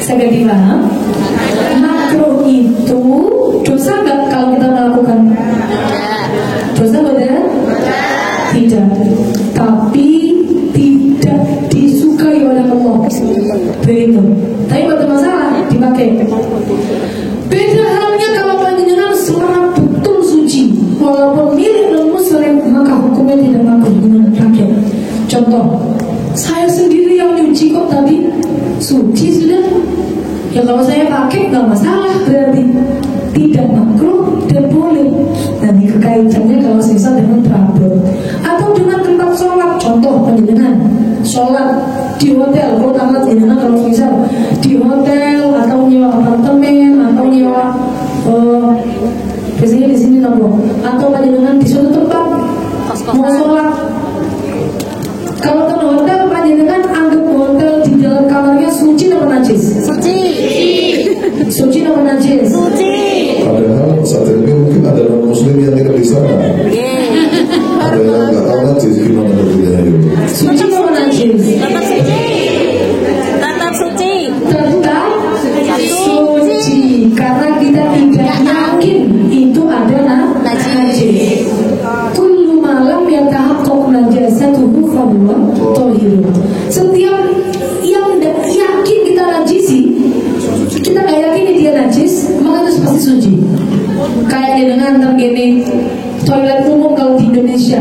Saya ganti paham. Makruh itu dosa nggak kalau kita melakukan? Dosa benar? Tidak. Tapi tidak disukai oleh Allah. Begitu. Tapi bukan masalah dipakai. Beda halnya kalau panjenengan semerap betul suci, walaupun milik non-muslim, maka hukumnya tidak makruh dengan pakai. Contoh, saya sendiri yang nyuci kok tadi suci sudah. Ya kalau saya pakai nggak masalah, berarti tidak makruh dan boleh. Nanti kekaitannya kalau sisa dengan perabot atau dengan tempat sholat. Contoh panjenengan sholat di hotel, terutama panjenengan kalau misal di hotel atau nyewa apartemen atau nyewa biasanya di sini nabo, atau panjenengan di suatu tempat mau sholat. Kalau ke hotel, panjenengan anggap hotel di dalam kamarnya suci atau najis? Suci. Suci atau najis? Suci. Padahal saat ini mungkin ada non muslim yang tidak di sana. Ada yang nggak tahu najis gimana bedanya itu. Suci atau najis? Tetap suci. Tetap suci. Tetap suci. Karena kita tidak yakin itu adalah najis. Kullu malam yatahaqqaq najasatuhu fahuwa thahir. Setiap yang yakin kita najisi, kita nggak yakin dia najis, maka itu pasti suci. Kayak dengan tergini toilet umum kalau di Indonesia,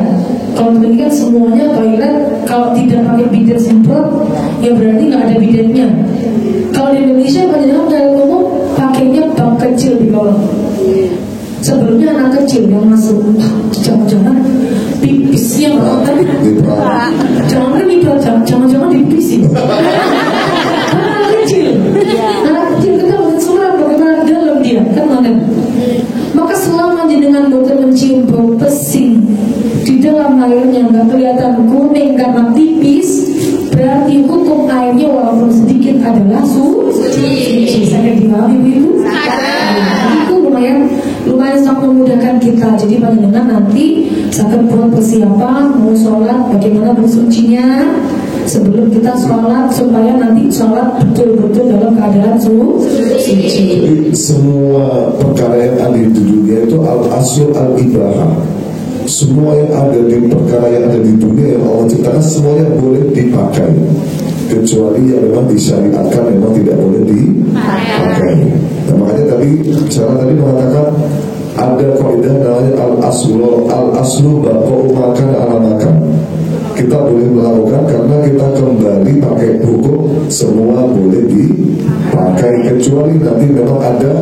kalau ini kan semuanya toilet kalau tidak pakai bidet semprot, ya berarti nggak ada bidetnya. Kalau di Indonesia panjenengan toilet umum pakainya bak kecil di bawah. Sebelumnya anak kecil yang masuk, jangan-jangan pipisnya jangan-jangan dipisi. Anak kecil kita bukan surat bagaimana dalam dia kan mana. Maka selama dengan dokter mencium bau pesing di dalam airnya nggak kelihatan kuning karena tipis, berarti hukum airnya walaupun sedikit adalah suci. Saya dipahami ibu? Itu lumayan sangat memudahkan kita. Jadi panjenengan nanti saya buat persiapan mau sholat bagaimana bersucinya sebelum kita sholat supaya nanti sholat betul-betul dalam keadaan suci. Jadi semua perkara yang ada di dunia itu al-asl al-ibahah. Semua yang ada di perkara yang ada di dunia yang Allah ciptakan semuanya boleh dipakai, kecuali yang memang disyariatkan memang tidak boleh dipakai. Nah, makanya tadi saya tadi mengatakan ada kaidah namanya al-aslu baqa'u makan ala makan. Kita boleh melakukan karena kita kembali pakai hukum semua boleh dipakai, kecuali nanti memang ada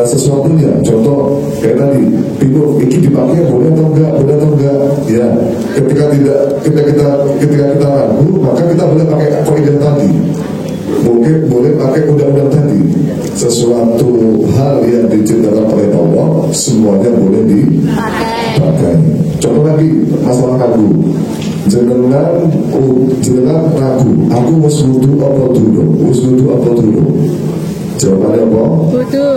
sesuatunya. Contoh kayak tadi bingung ini dipakai boleh atau enggak, ya ketika kita ragu, maka kita boleh pakai kaidah tadi, mungkin boleh pakai undang-undang tadi. Sesuatu hal yang diciptakan oleh Allah semuanya boleh dipakai. Contoh lagi masalah ragu, jenengan ragu, aku wis wudu apa durung? Jawabannya apa? Wudu.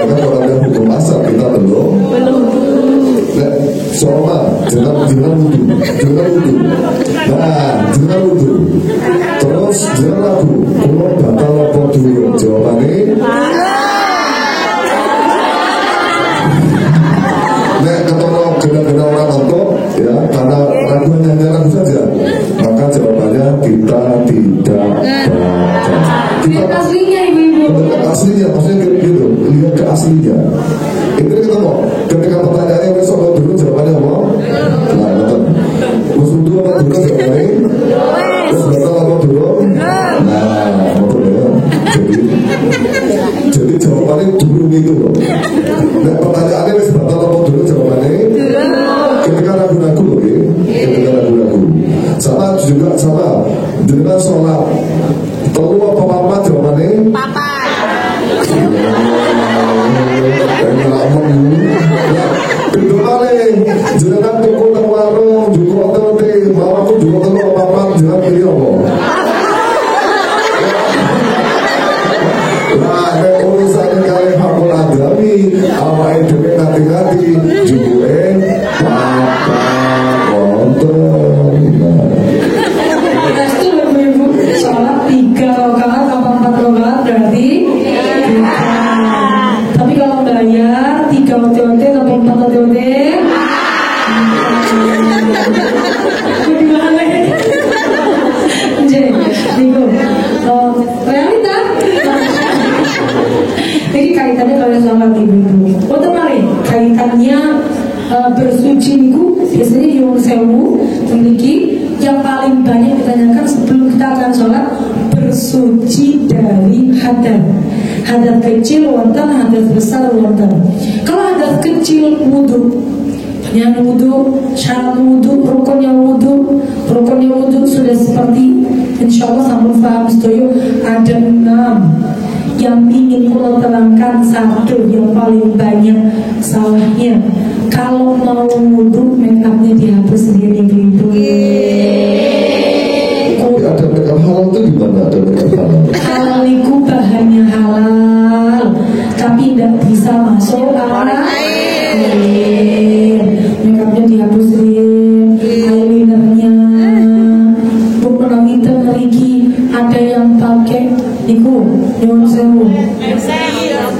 Kalau ada hukum asal kita belum. Soalnya jangan wudu. Nah, jangan wudu. Terus jangan ragu, kalau batal apa durung? Jawabannya kalau benar-benar orang untuk ya karena raguannya ragu saja, maka jawabannya kita tidak baca. Kita aslinya ibu-ibu. Aslinya, maksudnya gitu, lihat ke aslinya. Itu kita mau ketika pertanyaannya besok mau dulu jawabannya apa? Nah, betul. Musuh dulu apa dulu jawabannya? Terus betul apa dulu? Nah, jawabannya durung itu loh. Nah pertanyaannya wis batal apa dulu jawabannya? Ketika ragu-ragu loh ya. Ketika ragu-ragu. Sama juga sama dengan sholat. Telu apa papa jawabannya? Papa. Itu paling jangan tuku nang warung juga tete mamaku juga telu apa jangan pilih apa. Lah nek urusan kali hakul agami awake dhewe ngati-ngati jubuke papa wonten. Itu ibu sholat 3 rakaat apa 4 rakaat berarti 3. Tapi kalau bayar 3 OT-OT atau 4 OT-OT gimana ya? Jadi, realita ini kaitannya kalau sholat ibu-ibu. Otomatis kaitannya bersuci itu biasanya di Wong Sewu memiliki yang paling banyak ditanyakan sebelum kita akan sholat, bersuci dari hadas. Hadas kecil wonten, hadas besar wonten. Kalau hadas kecil wudu, yang wudu, syarat wudu, rukunnya wudu sudah seperti insyaallah sampun paham setuju ada 6 yang ingin kalau terangkan. Satu yang paling banyak salahnya kalau mau wudu make upnya dihapus sendiri gitu. Tapi ada make up halal itu gimana? Ada make up halal? Halal itu bahannya halal tapi tidak bisa masuk air. Make upnya dihapusin, eyelinernya bukan itu lagi. Ada yang pakai niku yang sewu.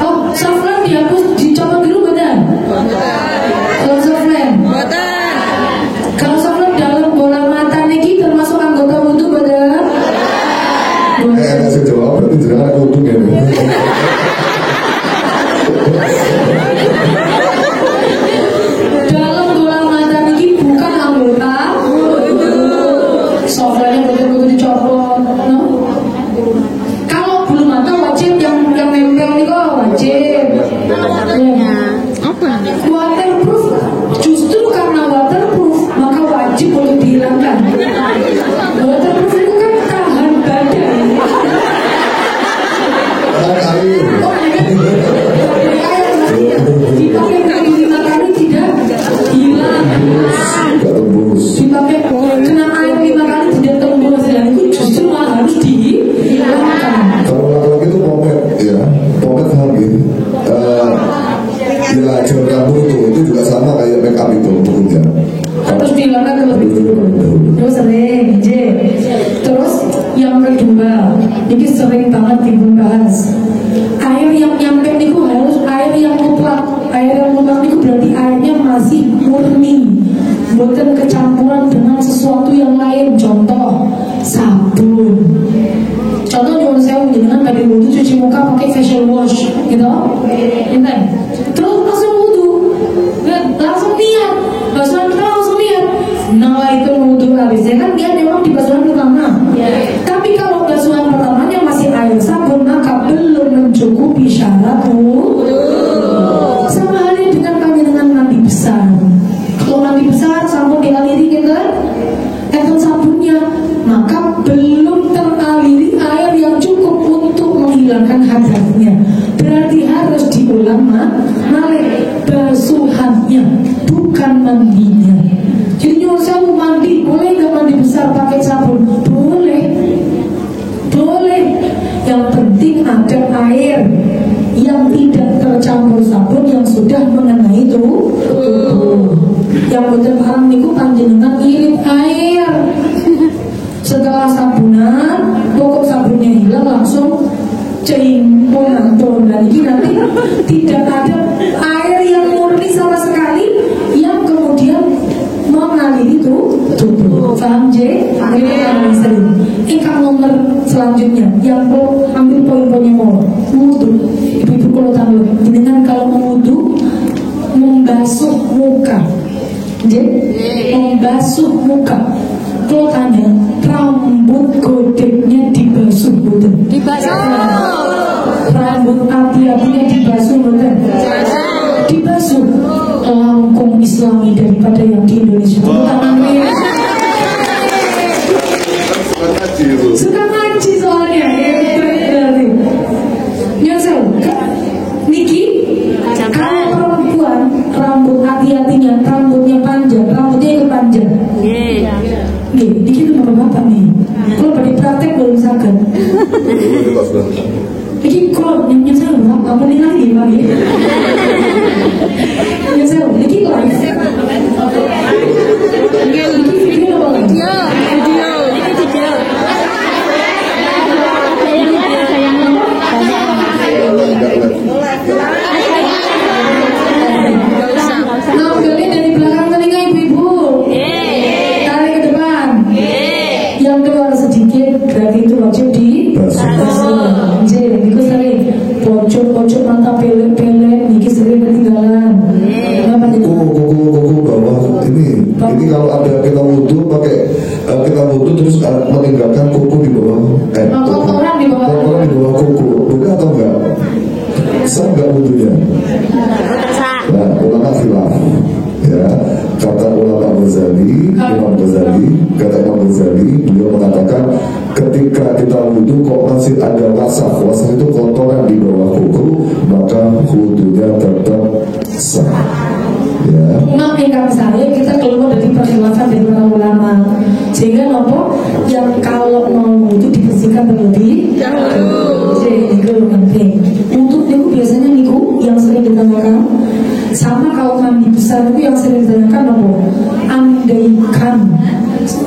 Oh, saffron dihapus, dicopot dulu badan. Kalau saffron, kalau saffron dalam bola mata niki termasuk anggota wudu badan. Saya jawab berarti jangan aku untung ya. Dalam bola mata niki bukan anggota wudu. Saffronnya betul-betul dicopot, no? Kalau bulu mata wajib yang nempel nih kok wajib. Waterproof, justru karena waterproof maka wajib untuk dihilangkan. Waterproof itu kan tahan badai. Air. Oh, dipakai kali 5 kali tidak hilang. Gak tembus. Dipakai kena air 5 kali tidak tembus, dan itu justru malah harus dihilangkan. Kalau laki-laki itu pomade ya, pomade hamil. Ya gel rambut itu juga sama kayak make up itu hukumnya. Harus dihilangkan terlebih dulu. Terus sering, terus yang kedua, ini sering banget dibahas. Air yang nyampe niku harus air yang mutlak. Air yang mutlak itu berarti airnya masih murni, bukan kecampuran dengan sesuatu yang lain. Contoh sabun. Contoh nyuwun sewu dengan pada wudu cuci muka pakai facial wash, gitu. Intan. Terus langsung wudu, langsung niat, basuhan pertama langsung niat. Nah itu wudu habisnya kan dia memang di basuhan pertama. Tapi kalau basuhan pertamanya masih air sabun maka belum mencukupi syarat wudu. Sama halnya dengan panjenengan mandi besar. Kalau mandi besar sabun dialiri gitu kan, sabunnya maka belum teraliri air yang cukup untuk menghilangkan hadasnya. Berarti harus diulang malih basuhannya, bukan mandinya. Jadi nyuwun sewu mandi, boleh nggak mandi besar pakai sabun? Boleh. Yang penting ada air yang tidak tercampur sabun yang sudah mengenai tubuh. Yang betul haram niku panjenengan irit air. Setelah sabunan, pokok sabunnya hilang langsung cimpun antun. Dan ini nanti tidak ada air yang murni sama sekali yang kemudian mengaliri itu tubuh. Paham J? Ini yang sering. Ingkang nomor selanjutnya yang mau ambil poin-poinnya mau wudu. Ibu-ibu kalau tahu dengan kalau wudu membasuh muka. Membasuh muka. Kalau tanya rambut godeknya dibasuh betul. Dibasuh. Rambut rambut hati-hatinya dibasuh betul. Dibasuh langkung Islami daripada yang di Indonesia. Suka ngaji soalnya. Nyosel, Niki, kalau perempuan rambut hati-hatinya, rambutnya panjang, rambutnya ikut panjang. Nih, Niki itu bapak nih. Kalau pada praktek belum sakit. Niki kalau nyosel berapa? Kamu nih lagi lagi. Nyosel, Niki live. Niki video apa lagi? Ngambilnya dari belakang telinga ibu-ibu. Tarik ke depan. Yang keluar sedikit berarti itu wajib dibasuh. Jadi itu sering pojok-pojok mata pelek-pelek niki sering ketinggalan. Kuku bawah ini kalau ada kita wudhu pakai kita wudhu terus meninggalkan kuku di bawah kotoran di bawah kuku, boleh atau enggak? Sah enggak wudhunya? Nah, ulama khilaf ya, kata ulama Ghazali, Imam Ghazali, kata Imam Ghazali, beliau mengatakan ketika kita wudhu kok masih ada wasah itu kotoran di bawah kuku, maka wudhunya tetap sah. Ya. Mengingat saya kita keluar dari perkhilafan dari para ulama, sehingga nopo yang kalau mau itu dibersihkan terlebih dahulu. Jadi itu penting. Untuk itu biasanya niku yang sering ditanyakan, sama kalau mandi besar itu yang sering ditanyakan nopo. Andaikan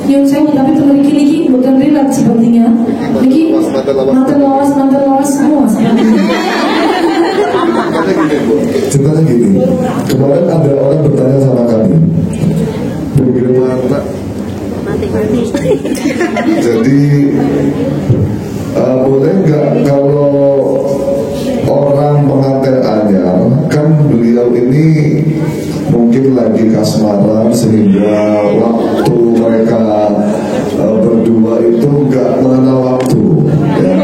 yang saya tapi memiliki niki bukan relate sepertinya. Niki mantan lawas semua. Ceritanya gini, kemarin ada orang bertanya sama kami, bagaimana? Jadi boleh nggak kalau orang pengantin anyar, kan beliau ini mungkin lagi kasmaran sehingga waktu mereka berdua itu nggak mengenal waktu, ya.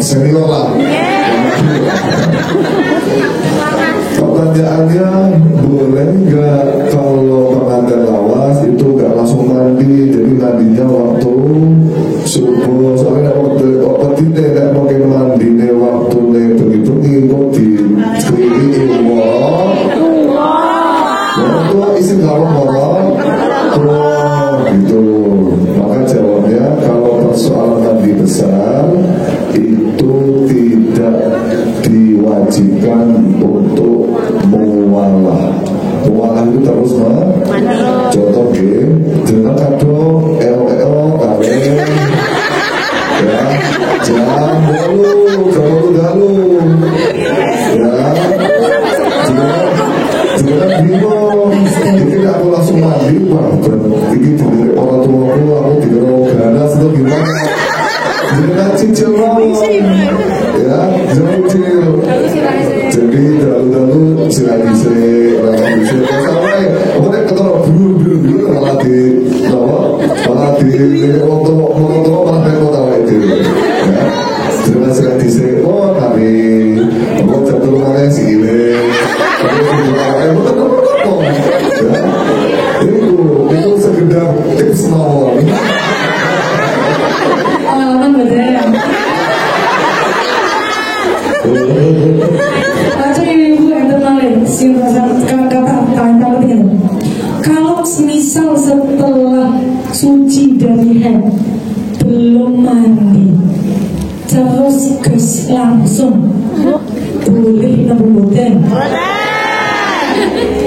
Senior lah. Pertanyaannya, boleh nggak kalau pengantin lawas itu nggak langsung mandi, jadi mandinya waktu subuh, soalnya waktu tidak mungkin mandi nih waktu nih begitu ngikuti skripsi waktu isi kalau gitu. Maka jawabnya kalau persoalan mandi besar itu tidak diwajibkan untuk muwalah. Muwalah itu terus contoh jangan kado kalian ya, jangan galu ya, jangan bingung. Jadi aku langsung mandi, wah ini dari orang tua aku dikira ganas itu gimana? Jangan cicil ya, jangan cicil. Jadi dalu silai orang bisa sampai kemudian ketemu biru malah di untuk malah kota itu ya. Jangan silai nanti aku jatuh mana si ile itu sekedar tips mawon. Pengalaman beneran. Baca ibu yang terlalu kata paling penting. Kalau misal setelah suci dari head belum mandi terus langsung boleh ngebutin.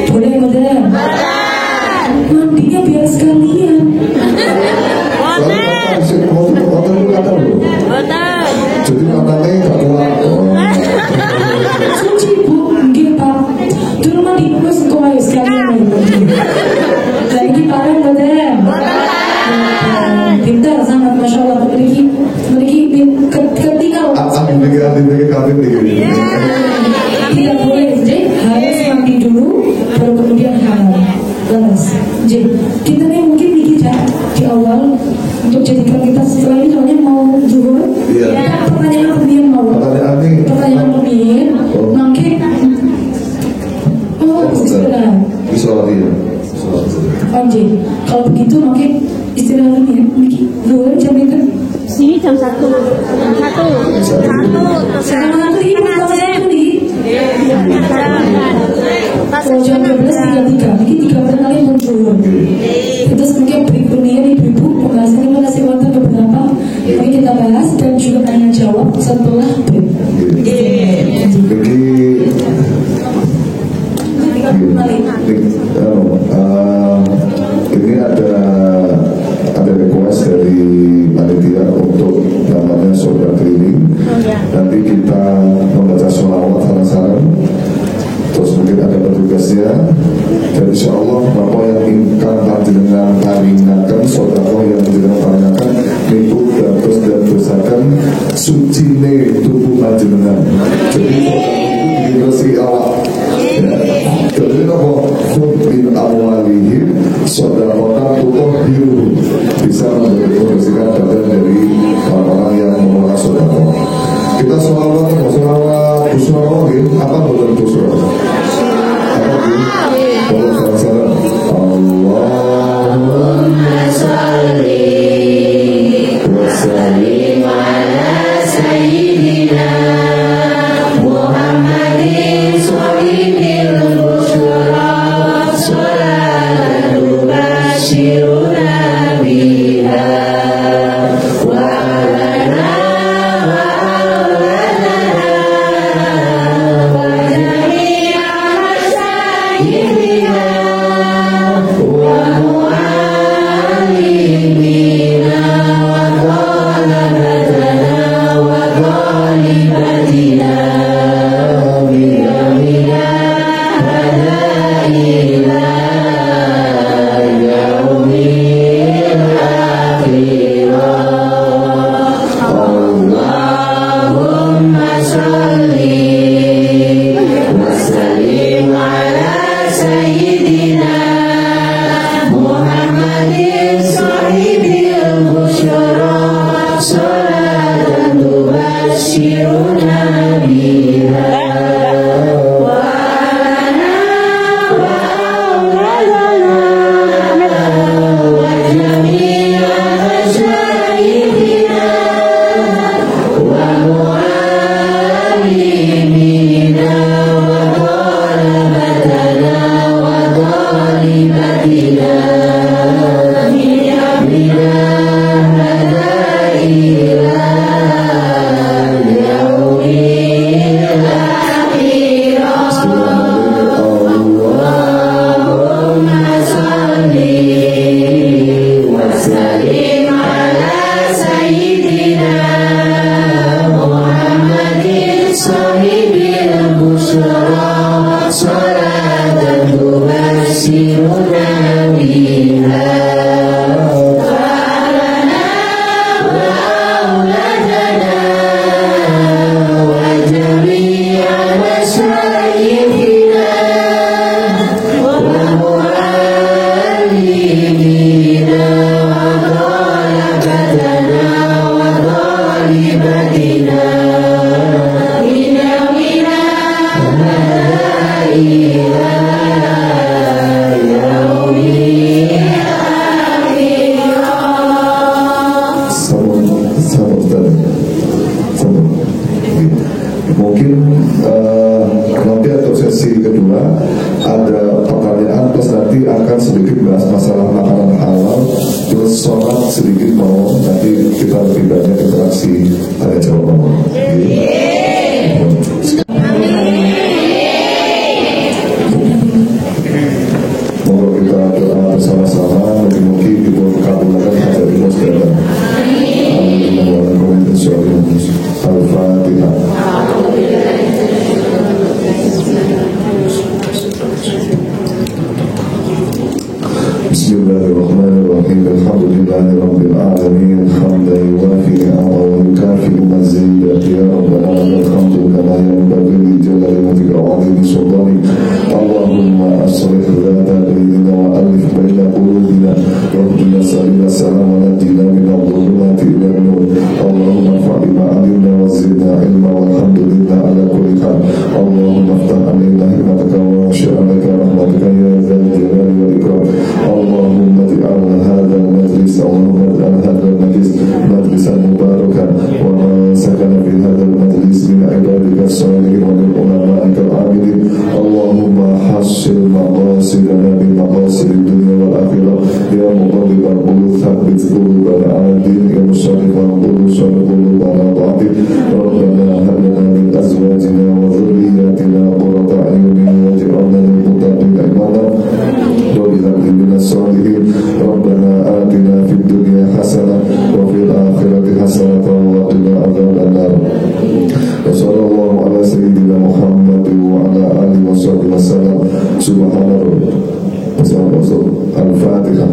Boleh modern. Mandinya biar sekalian. Jadi matanya gak kuat. Suci bu, nggih Pak. Dulu mandi wis kok ayo sekalian. Lagi parah modern. Pintar sangat, masya Allah. Memiliki ketinggal. Dibagi kawin nih. Tidak boleh, jadi harus mandi dulu, baru kemudian halal. Balas. Jadi kita nih mungkin kita di awal untuk jadikan kita setelah ini soalnya mau juga 2 jam itu. Sini jam 1. Sekarang nanti ini pertanyaan nih. Kalau jam 12.33, ini 3 kali muncul. Terus mungkin berikutnya nih ibu pembahasannya masih waktu beberapa. Mari kita bahas dan juga tanya jawab setelah break. Ini ada request dari panitia untuk namanya surga cleaning. Nanti kita membaca sholawat salam-salam. Terus mungkin ada petugasnya. Dan insya Allah bapak yang ingkang panjenengan paringaken sedekah yang panjenengan paringaken niku dados dan dosaken sucine tubuh panjenengan. Jadi itu bersih awak. Jadi apa? Min awalihim sedekah tubuh biru bisa membersihkan badan dari orang-orang yang menolak sedekah. Kita sholawat busra apa bukan busra? Allahumma salli wa sallim ala sayyidina Muhammadin sahibil busyra salatu basyiruna biha wa alana Mungkin nanti atau sesi kedua ada pertanyaan, terus nanti akan sedikit bahas masalah makanan halal, terus sholat sedikit mau, nanti kita lebih banyak interaksi tanya jawab. Moga kita doa bersama-sama, mungkin kita kabulkan hajat kita sekalian. Al-Fatihah. Bismillahirrahmanirrahim. Alhamdulillahi rabbil alamin. Hamdan yuwafi ni'amahu wa yukafi mazidah. Ya Rabbana lakal hamdu kama yanbaghi li jalali wajhika wa 'azimi sultanik. Allahumma aslih dhata bainina wa alif baina qulubina wahdina sabila salam wa najina min adh-dhulumati ila an-nur. Allahumma fa'al ma 'alimna wa zidna ilma walhamdulillah ala kulli hal. Allahumma aftah 'alaina hikmataka wa sya'alaka rahmataka ya dzal jalali wal ikram. Allahumma ij'al hadha al-majlis Allahumma ij'al hadha al-majlis الدين يا مشرف القلوب شرف قلوب على طاعتك ربنا هب لنا من أزواجنا وذرياتنا قرة أعين واجعلنا للمتقين إماما وبهب لنا الصالحين ربنا آتنا في الدنيا حسنة وفي الآخرة حسنة وقنا عذاب النار وصلى الله على سيدنا محمد وعلى آله وصحبه وسلم سبحان ربك الفاتحة